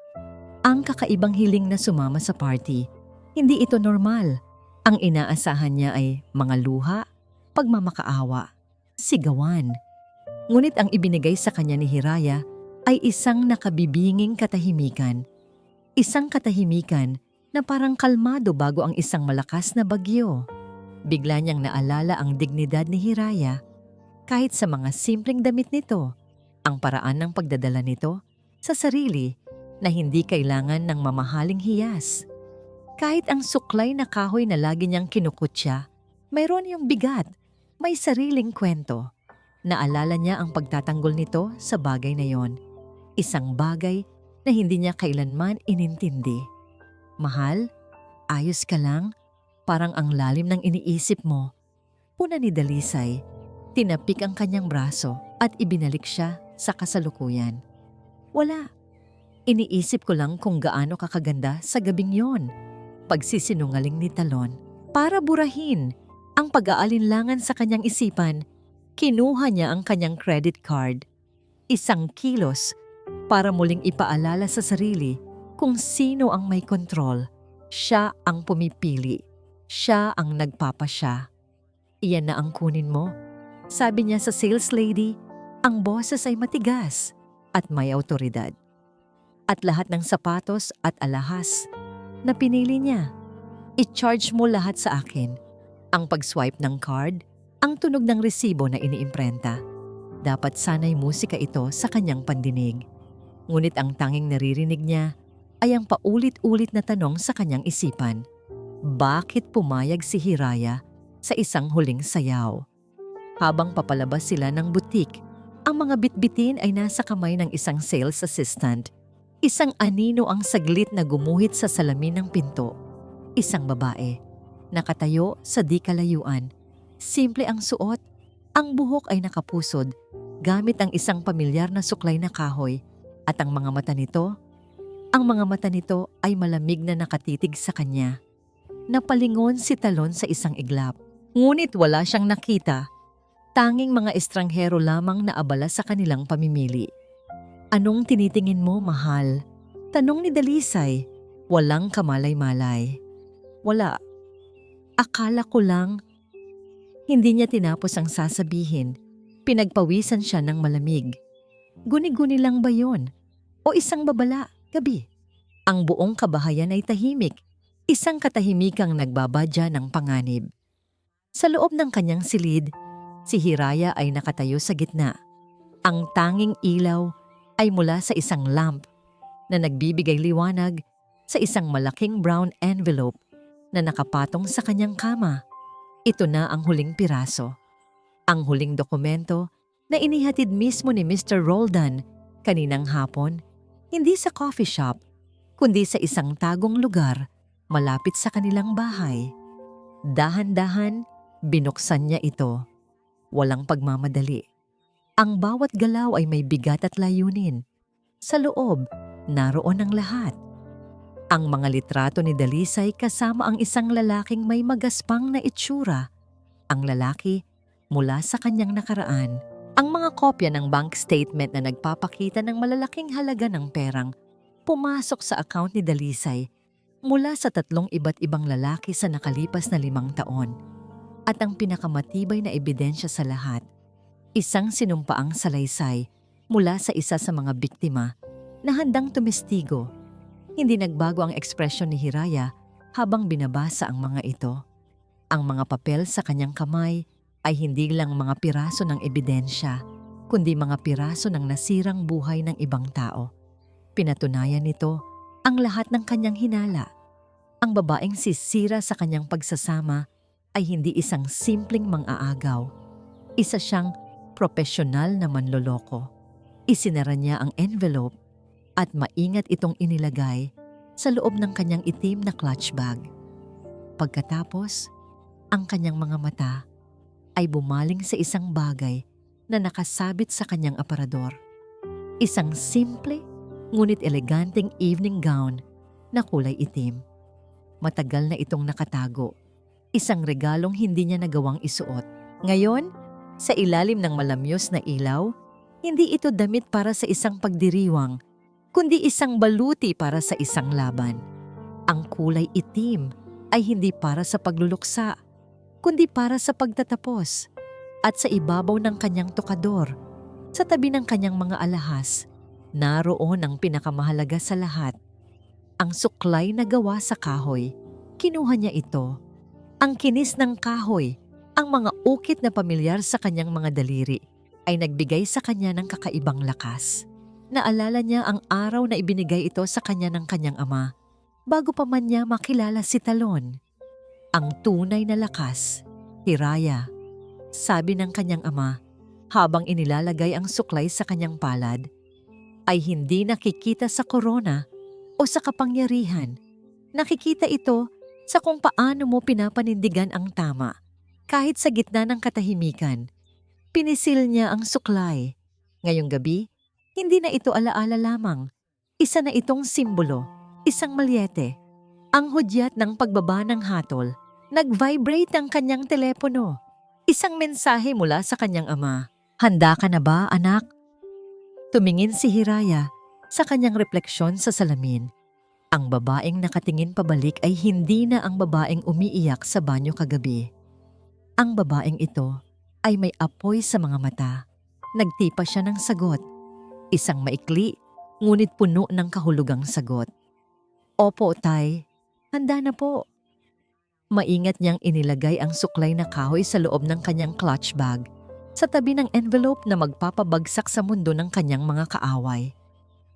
ang kakaibang hiling na sumama sa party. Hindi ito normal. Ang inaasahan niya ay mga luha, pagmamakaawa, sigawan. Ngunit ang ibinigay sa kanya ni Hiraya ay isang nakabibinging katahimikan. Isang katahimikan na parang kalmado bago ang isang malakas na bagyo. Bigla niyang naalala ang dignidad ni Hiraya. Kahit sa mga simpleng damit nito, ang paraan ng pagdadala nito sa sarili na hindi kailangan ng mamahaling hiyas. Kahit ang suklay na kahoy na lagi niyang kinukutya, mayroon yung bigat, may sariling kwento. Naalala niya ang pagtatanggol nito sa bagay na yon. Isang bagay na hindi niya kailanman inintindi. Mahal, ayos ka lang? Parang ang lalim ng iniisip mo. Puna ni Dalisay, tinapik ang kanyang braso at ibinalik siya sa kasalukuyan. Wala. Iniisip ko lang kung gaano kakaganda sa gabing yon. Pagsisinungaling ni Talon. Para burahin ang pag-aalinlangan sa kanyang isipan, kinuha niya ang kanyang credit card. Isang kilos para muling ipaalala sa sarili kung sino ang may kontrol. Siya ang pumipili. Siya ang nagpapasya. Iyan na ang kunin mo. Sabi niya sa sales lady, ang boses ay matigas at may awtoridad. At lahat ng sapatos at alahas na pinili niya, i-charge mo lahat sa akin. Ang pag-swipe ng card, ang tunog ng resibo na iniimprenta. Dapat sana'y musika ito sa kanyang pandinig. Ngunit ang tanging naririnig niya ay ang paulit-ulit na tanong sa kanyang isipan. Bakit pumayag si Hiraya sa isang huling sayaw? Habang papalabas sila ng butik, ang mga bitbitin ay nasa kamay ng isang sales assistant. Isang anino ang saglit na gumuhit sa salamin ng pinto. Isang babae, nakatayo sa di kalayuan. Simple ang suot, ang buhok ay nakapusod gamit ang isang pamilyar na suklay na kahoy at ang mga mata nito ay malamig na nakatitig sa kanya. Napalingon si Talon sa isang iglap. Ngunit wala siyang nakita. Tanging mga estranghero lamang na abala sa kanilang pamimili. Anong tinitingin mo, mahal? Tanong ni Dalisay. Walang kamalay-malay. Wala. Akala ko lang. Hindi niya tinapos ang sasabihin. Pinagpawisan siya ng malamig. Guni-guni lang ba yon? O isang babala, gabi? Ang buong kabahayan ay tahimik. Isang katahimikang nagbabadya ng panganib. Sa loob ng kanyang silid, Si Hiraya ay nakatayo sa gitna. Ang tanging ilaw ay mula sa isang lamp na nagbibigay liwanag sa isang malaking brown envelope na nakapatong sa kanyang kama. Ito na ang huling piraso. Ang huling dokumento na inihatid mismo ni Mr. Roldan kaninang hapon, hindi sa coffee shop, kundi sa isang tagong lugar malapit sa kanilang bahay. Dahan-dahan, binuksan niya ito. Walang pagmamadali. Ang bawat galaw ay may bigat at layunin. Sa loob, naroon ang lahat. Ang mga litrato ni Dalisay kasama ang isang lalaking may magaspang na itsura. Ang lalaki mula sa kanyang nakaraan. Ang mga kopya ng bank statement na nagpapakita ng malalaking halaga ng perang pumasok sa account ni Dalisay mula sa 3 iba't ibang lalaki sa nakalipas na 5 taon. At ang pinakamatibay na ebidensya sa lahat, isang sinumpaang salaysay mula sa isa sa mga biktima na handang tumestigo. Hindi nagbago ang ekspresyon ni Hiraya habang binabasa ang mga ito. Ang mga papel sa kanyang kamay ay hindi lang mga piraso ng ebidensya, kundi mga piraso ng nasirang buhay ng ibang tao. Pinatunayan nito ang lahat ng kanyang hinala. Ang babaeng sisira sa kanyang pagsasama ay hindi isang simpleng mang-aagaw. Isa siyang propesyonal na manloloko. Isinara niya ang envelope at maingat itong inilagay sa loob ng kanyang itim na clutch bag. Pagkatapos, ang kanyang mga mata ay bumaling sa isang bagay na nakasabit sa kanyang aparador. Isang simple ngunit eleganteng evening gown na kulay itim. Matagal na itong nakatago. Isang regalong hindi niya nagawang isuot. Ngayon, sa ilalim ng malamyos na ilaw, hindi ito damit para sa isang pagdiriwang, kundi isang baluti para sa isang laban. Ang kulay itim ay hindi para sa pagluluksa, kundi para sa pagtatapos. At sa ibabaw ng kanyang tukador, sa tabi ng kanyang mga alahas, naroon ang pinakamahalaga sa lahat. Ang suklay na gawa sa kahoy. Kinuha niya ito. Ang kinis ng kahoy, ang mga ukit na pamilyar sa kanyang mga daliri, ay nagbigay sa kanya ng kakaibang lakas. Naalala niya ang araw na ibinigay ito sa kanya ng kanyang ama, bago pa man niya makilala si Talon. Ang tunay na lakas, Hiraya, sabi ng kanyang ama, habang inilalagay ang suklay sa kanyang palad, ay hindi nakikita sa korona o sa kapangyarihan. Nakikita ito sa kung paano mo pinapanindigan ang tama. Kahit sa gitna ng katahimikan, pinisil niya ang suklay. Ngayong gabi, hindi na ito alaala lamang. Isa na itong simbolo, isang malyete. Ang hudyat ng pagbaba ng hatol, nag-vibrate ang kanyang telepono. Isang mensahe mula sa kanyang ama. Handa ka na ba, anak? Tumingin si Hiraya sa kanyang refleksyon sa salamin. Ang babaeng nakatingin pabalik ay hindi na ang babaeng umiiyak sa banyo kagabi. Ang babaeng ito ay may apoy sa mga mata. Nagtipa siya ng sagot. Isang maikli, ngunit puno ng kahulugang sagot. Opo, tay. Handa na po. Maingat niyang inilagay ang suklay na kahoy sa loob ng kanyang clutch bag, sa tabi ng envelope na magpapabagsak sa mundo ng kanyang mga kaaway.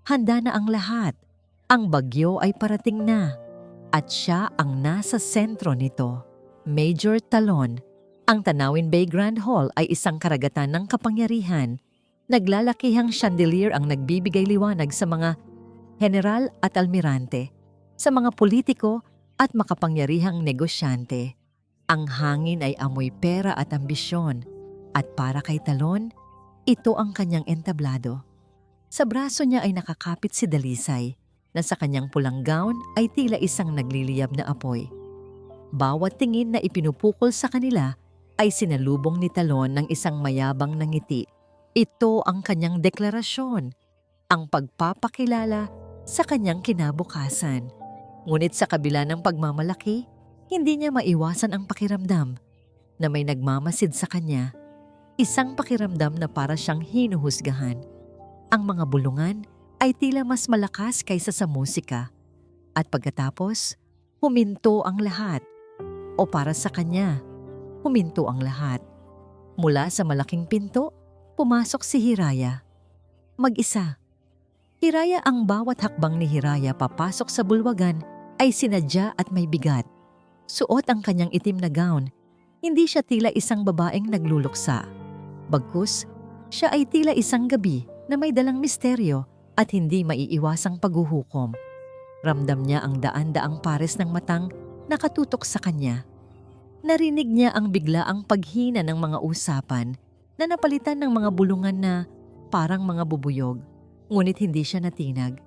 Handa na ang lahat. Ang bagyo ay parating na, at siya ang nasa sentro nito. Major Talon. Ang Tanawin Bay Grand Hall ay isang karagatan ng kapangyarihan. Naglalakihang chandelier ang nagbibigay liwanag sa mga general at almirante, sa mga politiko at makapangyarihang negosyante. Ang hangin ay amoy pera at ambisyon, at para kay Talon, ito ang kanyang entablado. Sa braso niya ay nakakapit si Dalisay, na sa kanyang pulang gown ay tila isang nagliliyab na apoy. Bawat tingin na ipinupukol sa kanila ay sinalubong ni Talon ng isang mayabang na ngiti. Ito ang kanyang deklarasyon, ang pagpapakilala sa kanyang kinabukasan. Ngunit sa kabila ng pagmamalaki, hindi niya maiwasan ang pakiramdam na may nagmamasid sa kanya. Isang pakiramdam na para siyang hinuhusgahan. Ang mga bulungan ay tila mas malakas kaysa sa musika. At pagkatapos, huminto ang lahat. O para sa kanya, huminto ang lahat. Mula sa malaking pinto, pumasok si Hiraya. Mag-isa. Hiraya, ang bawat hakbang ni Hiraya papasok sa bulwagan ay sinadya at may bigat. Suot ang kanyang itim na gown. Hindi siya tila isang babaeng nagluluksa. Bagkus, siya ay tila isang gabi na may dalang misteryo at hindi maiiwasang paghuhukom. Ramdam niya ang daan-daang pares ng matang nakatutok sa kanya. Narinig niya ang biglaang paghina ng mga usapan na napalitan ng mga bulungan na parang mga bubuyog, ngunit hindi siya natinag.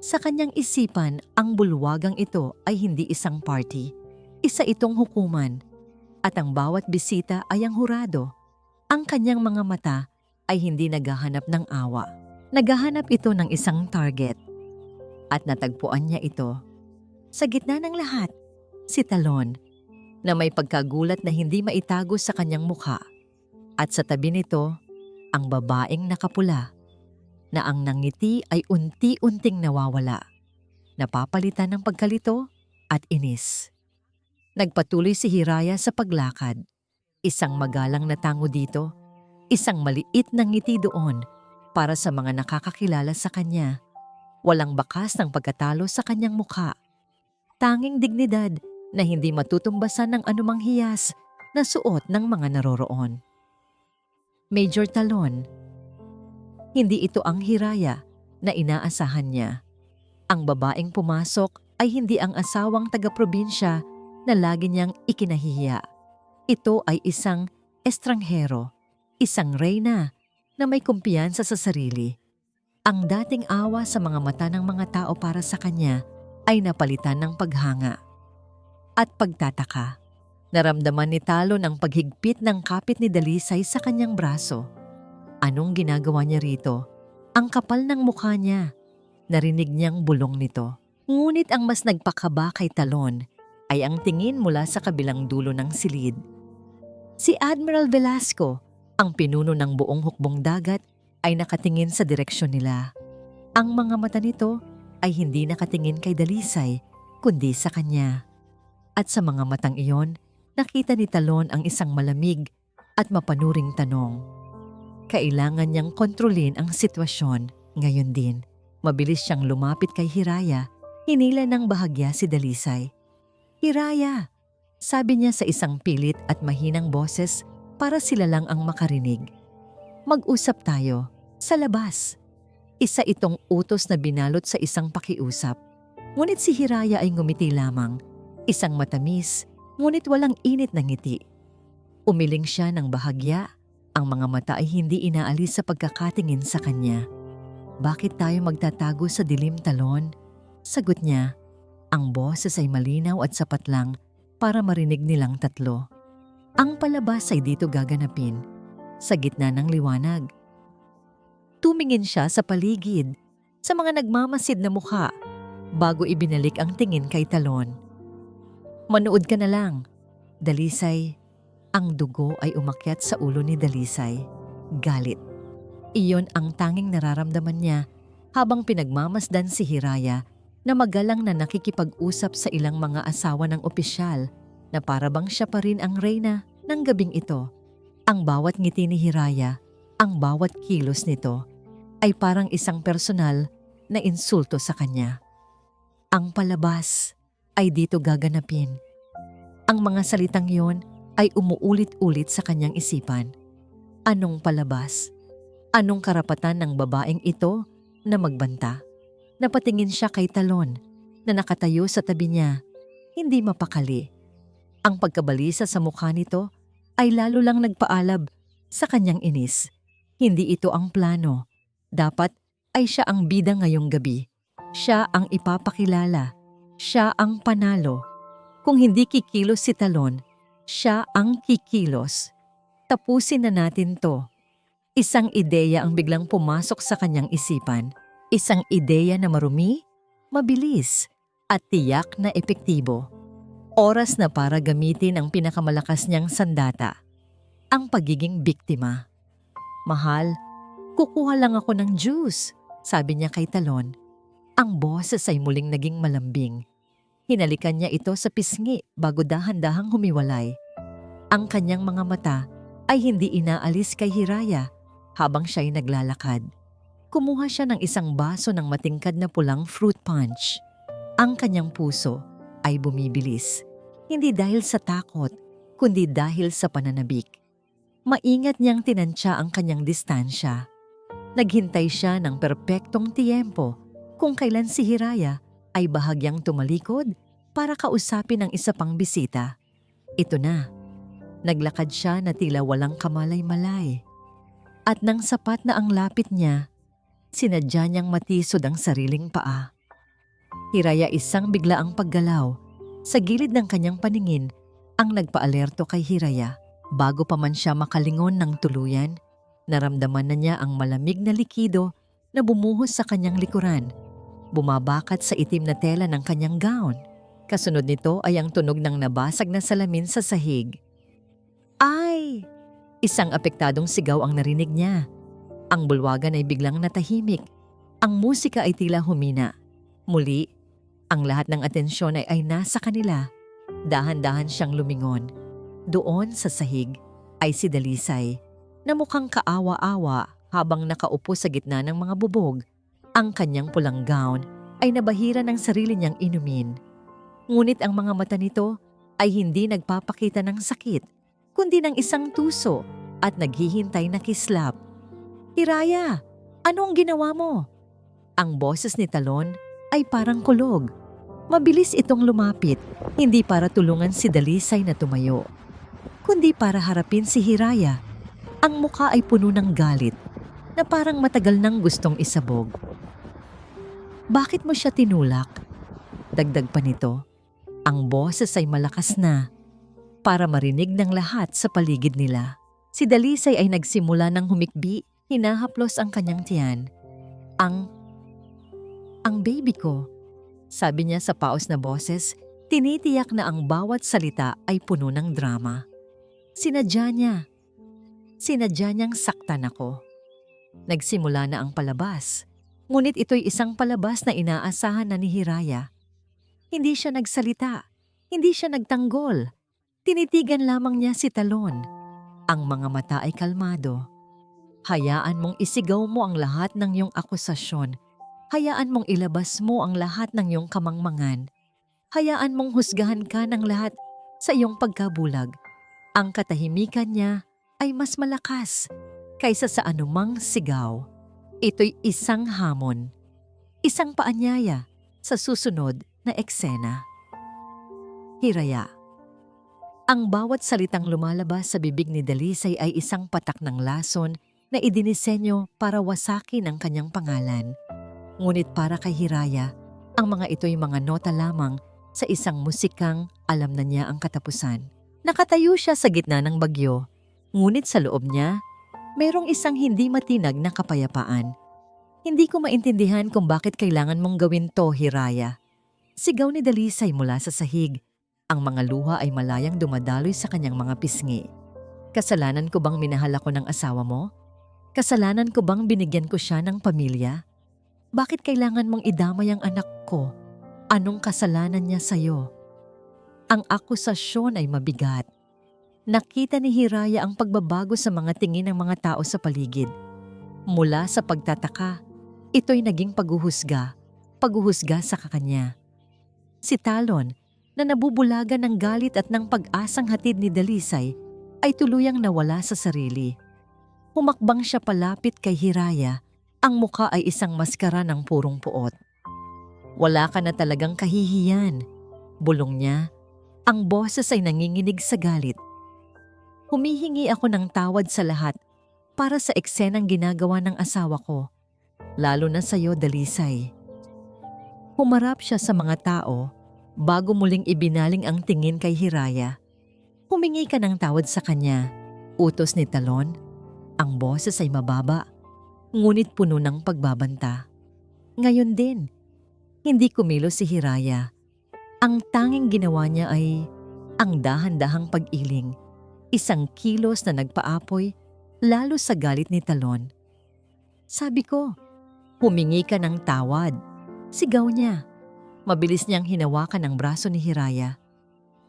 Sa kanyang isipan, ang bulwagang ito ay hindi isang party, isa itong hukuman, at ang bawat bisita ay ang hurado. Ang kanyang mga mata ay hindi naghahanap ng awa. Naghahanap ito ng isang target. At natagpuan niya ito. Sa gitna ng lahat, si Talon, na may pagkagulat na hindi maitago sa kanyang mukha. At sa tabi nito, ang babaeng nakapula, na ang nangiti ay unti-unting nawawala, napapalitan ng pagkalito at inis. Nagpatuloy si Hiraya sa paglakad. Isang magalang na tango dito, isang maliit na ngiti doon para sa mga nakakakilala sa kanya. Walang bakas ng pagkatalo sa kanyang mukha. Tanging dignidad na hindi matutumbasan ng anumang hiyas na suot ng mga naroroon. Major Talon. Hindi ito ang Hiraya na inaasahan niya. Ang babaeng pumasok ay hindi ang asawang taga-probinsya na lagi niyang ikinahihiya. Ito ay isang estranghero, isang reyna na may kumpiyansa sa sarili. Ang dating awa sa mga mata ng mga tao para sa kanya ay napalitan ng paghanga at pagtataka. Naramdaman ni Talon ang paghigpit ng kapit ni Dalisay sa kanyang braso. Anong ginagawa niya rito? Ang kapal ng mukha niya. Narinig niyang bulong nito. Ngunit ang mas nagpakaba kay Talon ay ang tingin mula sa kabilang dulo ng silid. Si Admiral Velasco, ang pinuno ng buong hukbong dagat, ay nakatingin sa direksyon nila. Ang mga mata nito ay hindi nakatingin kay Dalisay, kundi sa kanya. At sa mga matang iyon, nakita ni Talon ang isang malamig at mapanuring tanong. Kailangan niyang kontrolin ang sitwasyon. Ngayon din, mabilis siyang lumapit kay Hiraya, hinila ng bahagya si Dalisay. Hiraya, sabi niya sa isang pilit at mahinang boses para sila lang ang makarinig. Mag-usap tayo, sa labas. Isa itong utos na binalot sa isang pakiusap. Ngunit si Hiraya ay ngumiti lamang. Isang matamis, ngunit walang init na ngiti. Umiling siya ng bahagya. Ang mga mata ay hindi inaalis sa pagkakatingin sa kanya. Bakit tayo magtatago sa dilim, Talon? Sagot niya. Ang boses ay malinaw at sapat lang para marinig nilang tatlo. Ang palabas ay dito gaganapin, sa gitna ng liwanag. Tumingin siya sa paligid, sa mga nagmamasid na mukha, bago ibinalik ang tingin kay Talon. Manood ka na lang, Dalisay. Ang dugo ay umakyat sa ulo ni Dalisay. Galit. Iyon ang tanging nararamdaman niya habang pinagmamasdan si Hiraya na magalang na nakikipag-usap sa ilang mga asawa ng opisyal na parabang siya pa rin ang reyna ng gabing ito. Ang bawat ngiti ni Hiraya, ang bawat kilos nito, ay parang isang personal na insulto sa kanya. Ang palabas ay dito gaganapin. Ang mga salitang yon ay umuulit-ulit sa kanyang isipan. Anong palabas? Anong karapatan ng babaeng ito na magbanta? Napatingin siya kay Talon na nakatayo sa tabi niya, hindi mapakali. Ang pagkabalisa sa mukha nito ay lalo lang nagpaalab sa kanyang inis. Hindi ito ang plano. Dapat ay siya ang bida ngayong gabi. Siya ang ipapakilala. Siya ang panalo. Kung hindi kikilos si Talon, siya ang kikilos. Tapusin na natin to. Isang ideya ang biglang pumasok sa kanyang isipan. Isang ideya na marumi, mabilis, at tiyak na epektibo. Oras na para gamitin ang pinakamalakas niyang sandata, ang pagiging biktima. Mahal, kukuha lang ako ng juice, sabi niya kay Talon. Ang boses ay muling naging malambing. Hinalikan niya ito sa pisngi bago dahan-dahang humiwalay. Ang kanyang mga mata ay hindi inaalis kay Hiraya habang siya'y naglalakad. Kumuha siya ng isang baso ng matingkad na pulang fruit punch. Ang kanyang puso ay bumibilis, hindi dahil sa takot, kundi dahil sa pananabik. Maingat niyang tinansya ang kanyang distansya. Naghintay siya ng perpektong tiyempo kung kailan si Hiraya ay bahagyang tumalikod para kausapin ang isa pang bisita. Ito na. Naglakad siya na tila walang kamalay-malay. At nang sapat na ang lapit niya, sinadya niyang matisod ang sariling paa. Hiraya isang biglaang paggalaw. Sa gilid ng kanyang paningin ang nagpaalerto kay Hiraya. Bago pa man siya makalingon ng tuluyan, naramdaman na niya ang malamig na likido na bumuhos sa kanyang likuran. Bumabakat sa itim na tela ng kanyang gown. Kasunod nito ay ang tunog ng nabasag na salamin sa sahig. Ay! Isang apektadong sigaw ang narinig niya. Ang bulwagan ay biglang natahimik. Ang musika ay tila humina. Muli, ang lahat ng atensyon ay nasa kanila. Dahan-dahan siyang lumingon. Doon sa sahig ay si Dalisay na mukhang kaawa-awa habang nakaupo sa gitna ng mga bubog. Ang kanyang pulang gown ay nabahira ng sarili niyang inumin. Ngunit ang mga mata nito ay hindi nagpapakita ng sakit, kundi ng isang tuso at naghihintay na kislap. Hiraya, ano ang ginawa mo? Ang boses ni Talon ay parang kulog. Mabilis itong lumapit, hindi para tulungan si Dalisay na tumayo, kundi para harapin si Hiraya. Ang mukha ay puno ng galit na parang matagal nang gustong isabog. Bakit mo siya tinulak? Dagdag pa nito, ang boses ay malakas na para marinig ng lahat sa paligid nila. Si Dalisay ay nagsimula ng humikbi, hinahaplos ang kanyang tiyan. Ang baby ko, sabi niya sa paos na boses, tinitiyak na ang bawat salita ay puno ng drama. Sinadya niyang saktan ako. Nagsimula na ang palabas, ngunit ito'y isang palabas na inaasahan na ni Hiraya. Hindi siya nagsalita, hindi siya nagtanggol. Tinitigan lamang niya si Talon. Ang mga mata ay kalmado. Hayaan mong isigaw mo ang lahat ng iyong akusasyon. Hayaan mong ilabas mo ang lahat ng iyong kamangmangan. Hayaan mong husgahan ka ng lahat sa iyong pagkabulag. Ang katahimikan niya ay mas malakas kaysa sa anumang sigaw. Ito'y isang hamon, isang paanyaya sa susunod na eksena. Hiraya. Ang bawat salitang lumalabas sa bibig ni Dalisay ay isang patak ng lason na idinisenyo para wasakin ang kanyang pangalan. Ngunit para kay Hiraya, ang mga ito'y mga nota lamang sa isang musikang alam na niya ang katapusan. Nakatayo siya sa gitna ng bagyo, ngunit sa loob niya, mayroong isang hindi matinag na kapayapaan. Hindi ko maintindihan kung bakit kailangan mong gawin to, Hiraya. Sigaw ni Dalisay mula sa sahig. Ang mga luha ay malayang dumadaloy sa kanyang mga pisngi. Kasalanan ko bang minahal ako ng asawa mo? Kasalanan ko bang binigyan ko siya ng pamilya? Bakit kailangan mong idamay ang anak ko? Anong kasalanan niya sa'yo? Ang akusasyon ay mabigat. Nakita ni Hiraya ang pagbabago sa mga tingin ng mga tao sa paligid. Mula sa pagtataka, ito'y naging paghuhusga sa kakanya. Si Talon, na nabubulagan ng galit at ng pag-asang hatid ni Dalisay, ay tuluyang nawala sa sarili. Humakbang siya palapit kay Hiraya, ang muka ay isang maskara ng purong puot. Wala ka na talagang kahihiyan, bulong niya. Ang boses ay nanginginig sa galit. Humihingi ako ng tawad sa lahat para sa eksenang ginagawa ng asawa ko, lalo na sa iyo, Dalisay. Humarap siya sa mga tao bago muling ibinaling ang tingin kay Hiraya. Humingi ka ng tawad sa kanya, utos ni Talon. Ang boses ay mababa, ngunit puno ng pagbabanta. Ngayon din, hindi kumilos si Hiraya. Ang tanging ginawa niya ay ang dahan-dahang pag-iling, isang kilos na nagpaapoy lalo sa galit ni Talon. Sabi ko, humingi ka ng tawad. Sigaw niya. Mabilis niyang hinawakan ang braso ni Hiraya.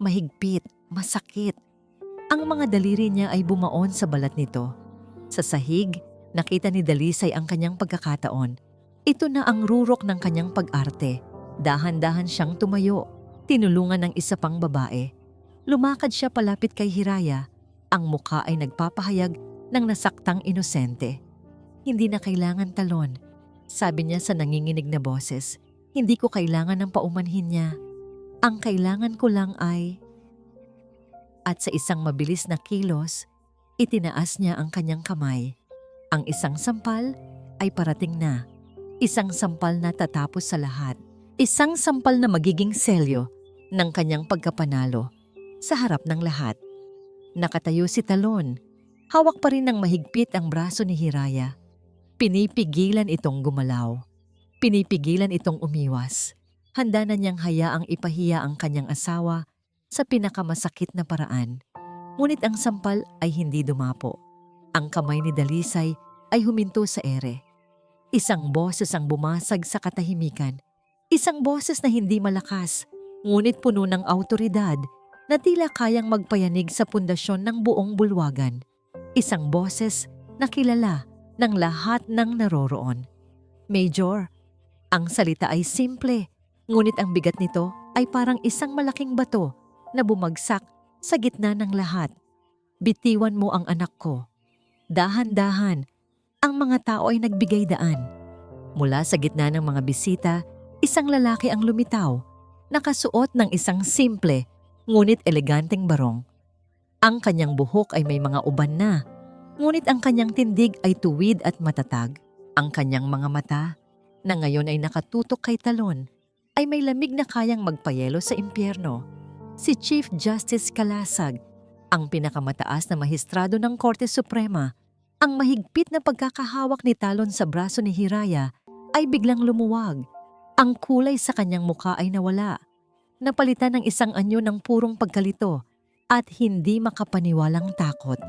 Mahigpit, masakit. Ang mga daliri niya ay bumaon sa balat nito. Sa sahig, nakita ni Dalisay ang kanyang pagkakataon. Ito na ang rurok ng kanyang pag-arte. Dahan-dahan siyang tumayo, tinulungan ng isa pang babae. Lumakad siya palapit kay Hiraya. Ang mukha ay nagpapahayag ng nasaktang inosente. Hindi na kailangan talon, sabi niya sa nanginginig na boses. Hindi ko kailangan ng paumanhin niya. Ang kailangan ko lang ay... At sa isang mabilis na kilos, itinaas niya ang kanyang kamay. Ang isang sampal ay parating na. Isang sampal na tatapos sa lahat. Isang sampal na magiging selyo ng kanyang pagkapanalo sa harap ng lahat. Nakatayo si Talon. Hawak pa rin ng mahigpit ang braso ni Hiraya. Pinipigilan itong gumalaw. Pinipigilan itong umiwas. Handa na niyang hayaang ipahiya ang kanyang asawa sa pinakamasakit na paraan. Ngunit ang sampal ay hindi dumapo. Ang kamay ni Dalisay ay huminto sa ere. Isang boses ang bumasag sa katahimikan. Isang boses na hindi malakas, ngunit puno ng awtoridad na tila kayang magpayanig sa pundasyon ng buong bulwagan. Isang boses na kilala ng lahat ng naroroon. Major, ang salita ay simple, ngunit ang bigat nito ay parang isang malaking bato na bumagsak sa gitna ng lahat. Bitiwan mo ang anak ko. Dahan-dahan, ang mga tao ay nagbigay daan. Mula sa gitna ng mga bisita, isang lalaki ang lumitaw, nakasuot ng isang simple ngunit eleganteng barong. Ang kanyang buhok ay may mga uban na, ngunit ang kanyang tindig ay tuwid at matatag. Ang kanyang mga mata, na ngayon ay nakatutok kay Talon, ay may lamig na kayang magpayelo sa impyerno. Si Chief Justice Kalasag, ang pinakamataas na mahistrado ng Korte Suprema. Ang mahigpit na pagkakahawak ni Talon sa braso ni Hiraya ay biglang lumuwag. Ang kulay sa kanyang mukha ay nawala. Napalitan ng isang anyo ng purong pagkalito at hindi makapaniwalang takot.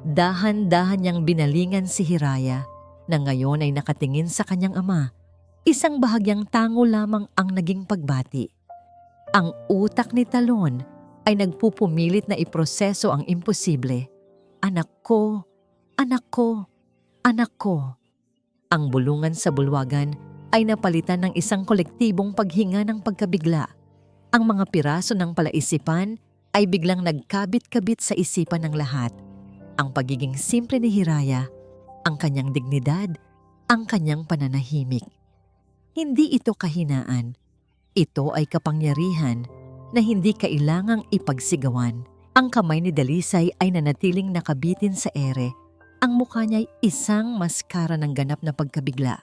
Dahan-dahan niyang binalingan si Hiraya na ngayon ay nakatingin sa kanyang ama. Isang bahagyang tango lamang ang naging pagbati. Ang utak ni Talon ay nagpupumilit na iproseso ang imposible. Anak ko, anak ko, anak ko. Ang bulungan sa bulwagan ay napalitan ng isang kolektibong paghinga ng pagkabigla. Ang mga piraso ng palaisipan ay biglang nagkabit-kabit sa isipan ng lahat. Ang pagiging simple ni Hiraya, ang kanyang dignidad, ang kanyang pananahimik. Hindi ito kahinaan. Ito ay kapangyarihan na hindi kailangang ipagsigawan. Ang kamay ni Dalisay ay nanatiling nakabitin sa ere. Ang mukha niya ay isang maskara ng ganap na pagkabigla.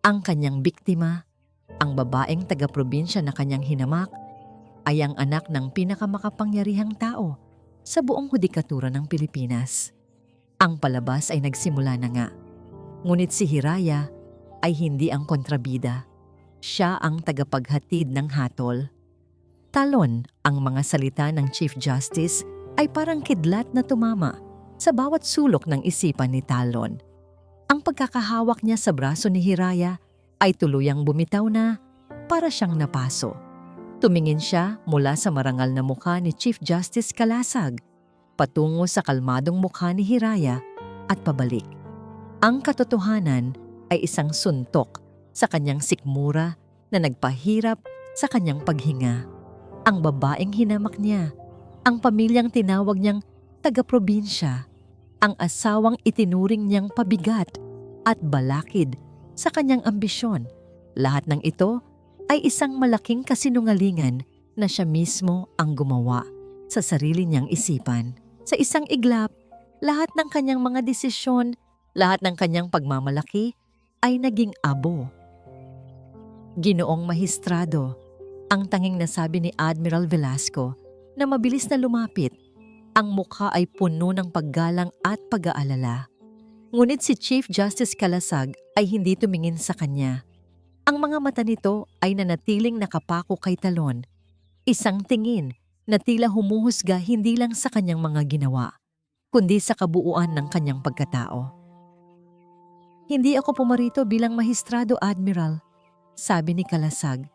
Ang kanyang biktima, ang babaeng taga-probinsya na kanyang hinamak, ay ang anak ng pinakamakapangyarihang tao sa buong hudikatura ng Pilipinas. Ang palabas ay nagsimula na nga. Ngunit si Hiraya ay hindi ang kontrabida. Siya ang tagapaghatid ng hatol. Talon, ang mga salita ng Chief Justice ay parang kidlat na tumama sa bawat sulok ng isipan ni Talon. Ang pagkakahawak niya sa braso ni Hiraya ay tuluyang bumitaw na para siyang napaso. Tumingin siya mula sa marangal na mukha ni Chief Justice Kalasag patungo sa kalmadong mukha ni Hiraya at pabalik. Ang katotohanan ay isang suntok sa kanyang sikmura na nagpahirap sa kanyang paghinga. Ang babaeng hinamak niya, ang pamilyang tinawag niyang taga-probinsya, ang asawang itinuring niyang pabigat at balakid sa kanyang ambisyon. Lahat ng ito ay isang malaking kasinungalingan na siya mismo ang gumawa sa sarili niyang isipan. Sa isang iglap, lahat ng kanyang mga desisyon, lahat ng kanyang pagmamalaki ay naging abo. Ginoong Mahistrado, ang tanging nasabi ni Admiral Velasco na mabilis na lumapit. Ang mukha ay puno ng paggalang at pag-aalala. Ngunit si Chief Justice Kalasag ay hindi tumingin sa kanya. Ang mga mata nito ay nanatiling nakapako kay Talon. Isang tingin na tila humuhusga hindi lang sa kanyang mga ginawa, kundi sa kabuuan ng kanyang pagkatao. Hindi ako pumarito bilang mahistrado, Admiral, sabi ni Kalasag.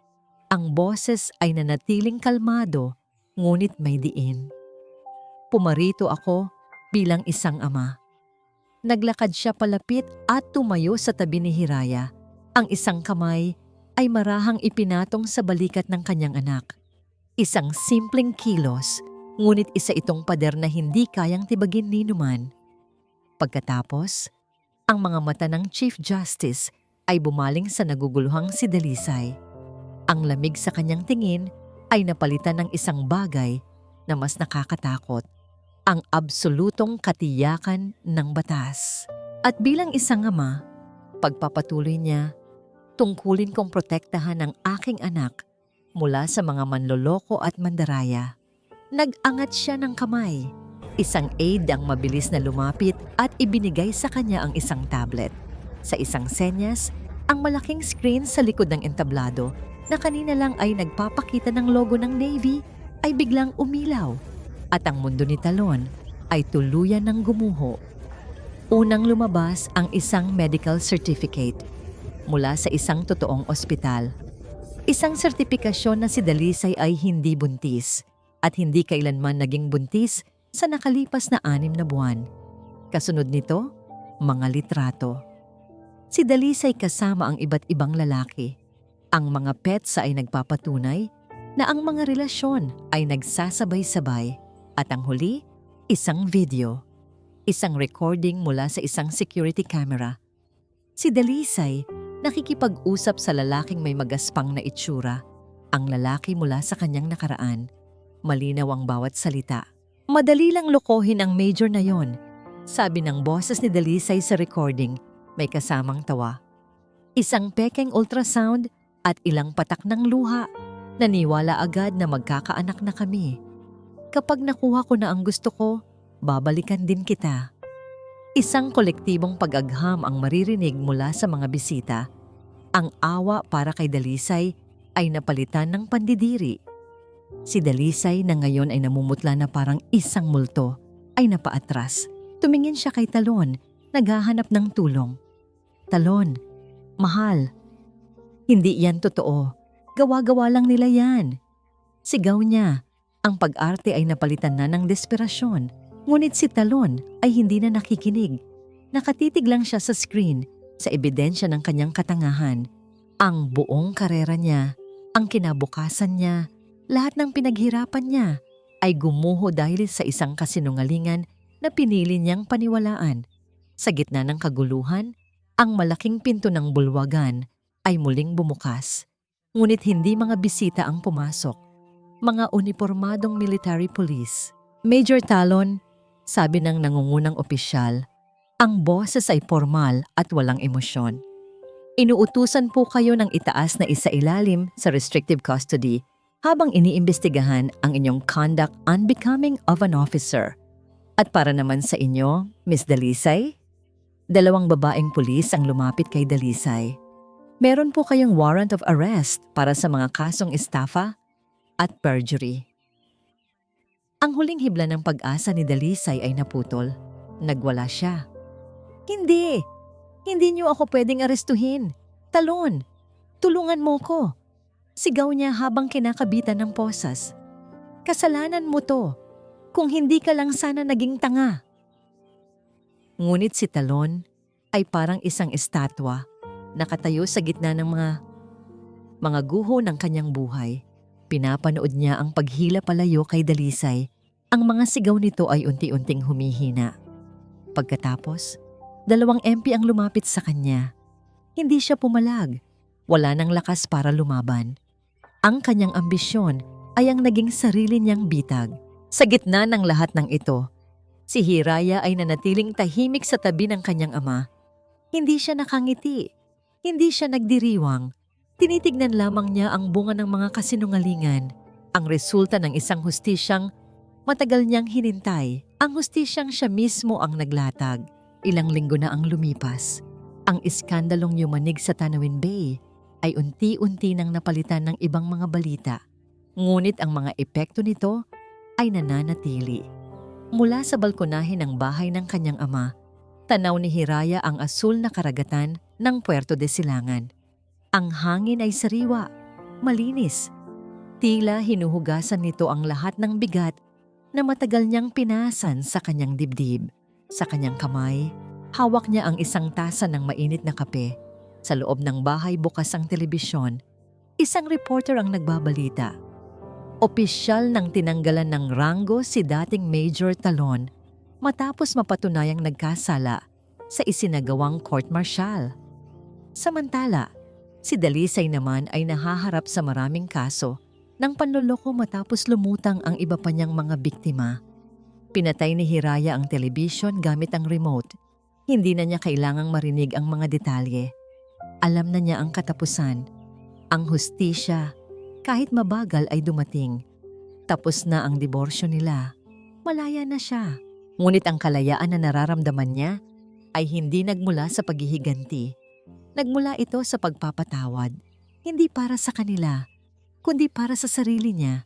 Ang boses ay nanatiling kalmado, ngunit may diin. pumarito ako bilang isang ama. Naglakad siya palapit at tumayo sa tabi ni Hiraya. Ang isang kamay ay marahang ipinatong sa balikat ng kanyang anak. Isang simpleng kilos, ngunit isa itong pader na hindi kayang tibagin ni numan. Pagkatapos, ang mga mata ng Chief Justice ay bumaling sa naguguluhang si Dalisay. Ang lamig sa kanyang tingin ay napalitan ng isang bagay na mas nakakatakot, ang absolutong katiyakan ng batas. At bilang isang ama, pagpapatuloy niya, tungkulin kong protektahan ang aking anak mula sa mga manloloko at mandaraya. Nag-angat siya ng kamay. Isang aide ang mabilis na lumapit at ibinigay sa kanya ang isang tablet. Sa isang senyas, ang malaking screen sa likod ng entablado na kanina lang ay nagpapakita ng logo ng Navy ay biglang umilaw at ang mundo ni Talon ay tuluyan ng gumuho. Unang lumabas ang isang medical certificate mula sa isang totoong ospital. Isang sertipikasyon na si Dalisay ay hindi buntis at hindi kailanman naging buntis sa nakalipas na 6 na buwan. Kasunod nito, mga litrato. Si Dalisay kasama ang iba't ibang lalaki. Ang mga petsa ay nagpapatunay na ang mga relasyon ay nagsasabay-sabay at ang huli, isang video. Isang recording mula sa isang security camera. Si Dalisay nakikipag-usap sa lalaking may magaspang na itsura. Ang lalaki mula sa kanyang nakaraan. Malinaw ang bawat salita. Madali lang lokohin ang major na yon, sabi ng boses ni Dalisay sa recording, may kasamang tawa. Isang pekeng ultrasound at ilang patak ng luha. Naniwala agad na magkakaanak na kami. Kapag nakuha ko na ang gusto ko, babalikan din kita. Isang kolektibong pag-agham ang maririnig mula sa mga bisita. Ang awa para kay Dalisay ay napalitan ng pandidiri. Si Dalisay na ngayon ay namumutla na parang isang multo ay napaatras. Tumingin siya kay Talon, naghahanap ng tulong. Talon, mahal. Hindi yan totoo. Gawa-gawa lang nila yan. Sigaw niya. Ang pag-arte ay napalitan na ng desperasyon. Ngunit si Talon ay hindi na nakikinig. Nakatitig lang siya sa screen sa ebidensya ng kanyang katangahan. Ang buong karera niya, ang kinabukasan niya, lahat ng pinaghirapan niya ay gumuho dahil sa isang kasinungalingan na pinili niyang paniwalaan. Sa gitna ng kaguluhan, ang malaking pinto ng bulwagan ay muling bumukas. Ngunit hindi mga bisita ang pumasok. Mga unipormadong military police. Major Talon, sabi ng nangungunang opisyal, ang boses ay formal at walang emosyon. Inuutusan po kayo ng itaas na isailalim sa restrictive custody habang iniimbestigahan ang inyong conduct unbecoming of an officer. At para naman sa inyo, Miss Dalisay, 2 babaeng pulis ang lumapit kay Dalisay. Meron po kayong warrant of arrest para sa mga kasong estafa at perjury. Ang huling hibla ng pag-asa ni Dalisay ay naputol. Nagwala siya. Hindi! Hindi niyo ako pwedeng arestuhin. Talon! Tulungan mo ko! Sigaw niya habang kinakabitan ng posas. Kasalanan mo to. Kung hindi ka lang sana naging tanga. Ngunit si Talon ay parang isang estatwa. Nakatayo sa gitna ng mga guho ng kanyang buhay. Pinapanood niya ang paghila palayo kay Dalisay. Ang mga sigaw nito ay unti-unting humihina. Pagkatapos, 2 MP ang lumapit sa kanya. Hindi siya pumalag. Wala nang lakas para lumaban. Ang kanyang ambisyon ay ang naging sarili niyang bitag. Sa gitna ng lahat ng ito, si Hiraya ay nanatiling tahimik sa tabi ng kanyang ama. Hindi siya nakangiti. Hindi siya nagdiriwang. Tinitignan lamang niya ang bunga ng mga kasinungalingan. Ang resulta ng isang hustisyang matagal niyang hinintay. Ang hustisyang siya mismo ang naglatag. Ilang linggo na ang lumipas. Ang iskandalong yumanig sa Tanawin Bay ay unti-unti nang napalitan ng ibang mga balita. Ngunit ang mga epekto nito ay nananatili. Mula sa balkonahe ng bahay ng kanyang ama, tanaw ni Hiraya ang asul na karagatan ng Puerto de Silangan. Ang hangin ay sariwa, malinis. Tila hinuhugasan nito ang lahat ng bigat na matagal niyang pinasan sa kanyang dibdib. Sa kanyang kamay, hawak niya ang isang tasa ng mainit na kape. Sa loob ng bahay bukas ang telebisyon. Isang reporter ang nagbabalita. Opisyal nang tinanggalan ng ranggo si dating Major Talon matapos mapatunayang nagkasala sa isinagawang court martial. Samantala, si Dalisay naman ay nahaharap sa maraming kaso ng panloloko matapos lumutang ang iba pa niyang mga biktima. Pinatay ni Hiraya ang television gamit ang remote. Hindi na niya kailangang marinig ang mga detalye. Alam na niya ang katapusan. Ang hustisya, kahit mabagal ay dumating. Tapos na ang diborsyo nila. Malaya na siya. Ngunit ang kalayaan na nararamdaman niya ay hindi nagmula sa paghihiganti. Nagmula ito sa pagpapatawad. Hindi para sa kanila, kundi para sa sarili niya.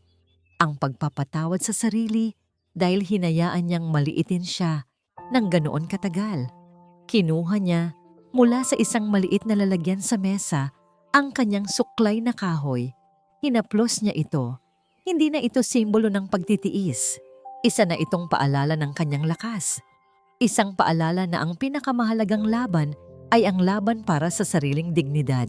Ang pagpapatawad sa sarili dahil hinayaan niyang maliitin siya ng ganoon katagal. Kinuha niya mula sa isang maliit na lalagyan sa mesa ang kanyang suklay na kahoy. Hinaplos niya ito. Hindi na ito simbolo ng pagtitiis. Isa na itong paalala ng kanyang lakas. Isang paalala na ang pinakamahalagang laban ay ang laban para sa sariling dignidad.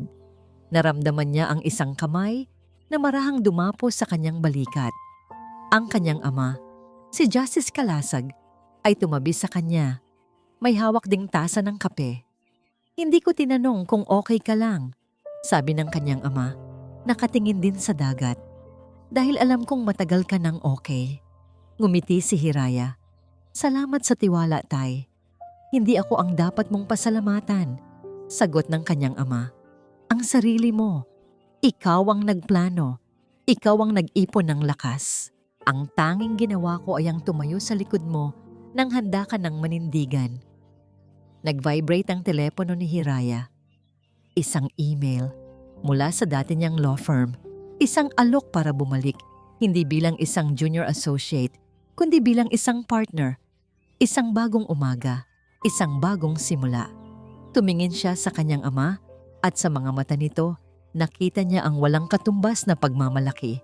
Naramdaman niya ang isang kamay na marahang dumapo sa kanyang balikat. Ang kanyang ama, si Justice Kalasag, ay tumabi sa kanya. May hawak ding tasa ng kape. Hindi ko tinanong kung okay ka lang, sabi ng kanyang ama. Nakatingin din sa dagat. Dahil alam kong matagal ka nang okay. Ngumiti si Hiraya. Salamat sa tiwala, Tay. Hindi ako ang dapat mong pasalamatan, sagot ng kanyang ama. Ang sarili mo. Ikaw ang nagplano. Ikaw ang nag-ipon ng lakas. Ang tanging ginawa ko ay ang tumayo sa likod mo nang handa ka ng manindigan. Nag-vibrate ang telepono ni Hiraya. Isang email mula sa dati niyang law firm. Isang alok para bumalik, hindi bilang isang junior associate, kundi bilang isang partner. Isang bagong umaga, isang bagong simula. Tumingin siya sa kanyang ama at sa mga mata nito, nakita niya ang walang katumbas na pagmamalaki.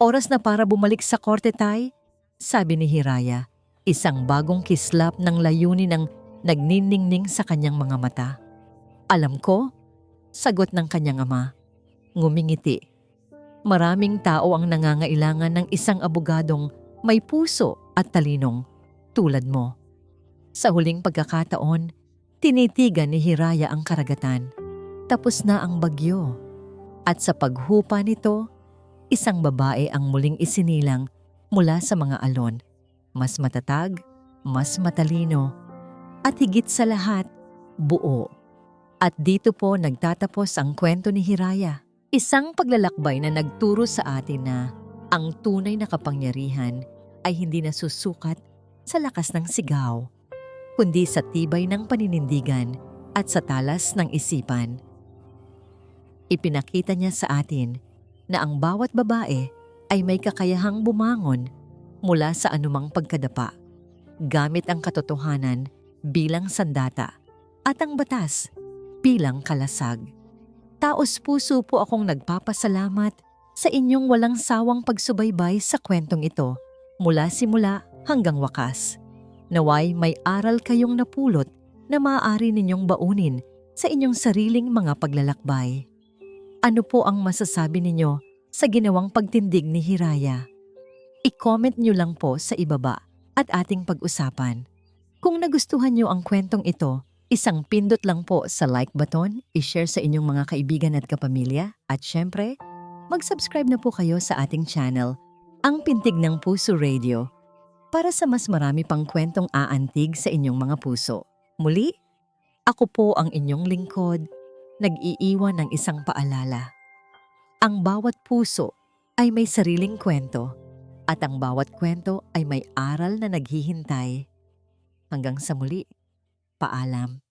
Oras na para bumalik sa korte, Tay, sabi ni Hiraya. Isang bagong kislap ng layunin ng nagniningning sa kanyang mga mata. Alam ko, sagot ng kanyang ama. Ngumingiti. Maraming tao ang nangangailangan ng isang abogadong may puso at talinong tulad mo. Sa huling pagkakataon, tinitigan ni Hiraya ang karagatan. Tapos na ang bagyo. At sa paghupa nito, isang babae ang muling isinilang mula sa mga alon. Mas matatag, mas matalino, at higit sa lahat, buo. At dito po nagtatapos ang kwento ni Hiraya. Isang paglalakbay na nagturo sa atin na ang tunay na kapangyarihan ay hindi nasusukat sa lakas ng sigaw, kundi sa tibay ng paninindigan at sa talas ng isipan. Ipinakita niya sa atin na ang bawat babae ay may kakayahang bumangon mula sa anumang pagkadapa, gamit ang katotohanan bilang sandata at ang batas bilang kalasag. Taos-puso po akong nagpapasalamat sa inyong walang sawang pagsubaybay sa kwentong ito mula simula hanggang wakas. Naway may aral kayong napulot na maaari ninyong baunin sa inyong sariling mga paglalakbay. Ano po ang masasabi ninyo sa ginawang pagtindig ni Hiraya? I-comment nyo lang po sa ibaba at ating pag-usapan. Kung nagustuhan nyo ang kwentong ito, isang pindot lang po sa like button, i-share sa inyong mga kaibigan at kapamilya, at syempre, mag-subscribe na po kayo sa ating channel, Ang Pintig ng Puso Radio, para sa mas marami pang kwentong aantig sa inyong mga puso. Muli, ako po ang inyong lingkod, nag-iiwan ng isang paalala. Ang bawat puso ay may sariling kwento, at ang bawat kwento ay may aral na naghihintay. Hanggang sa muli, paalam.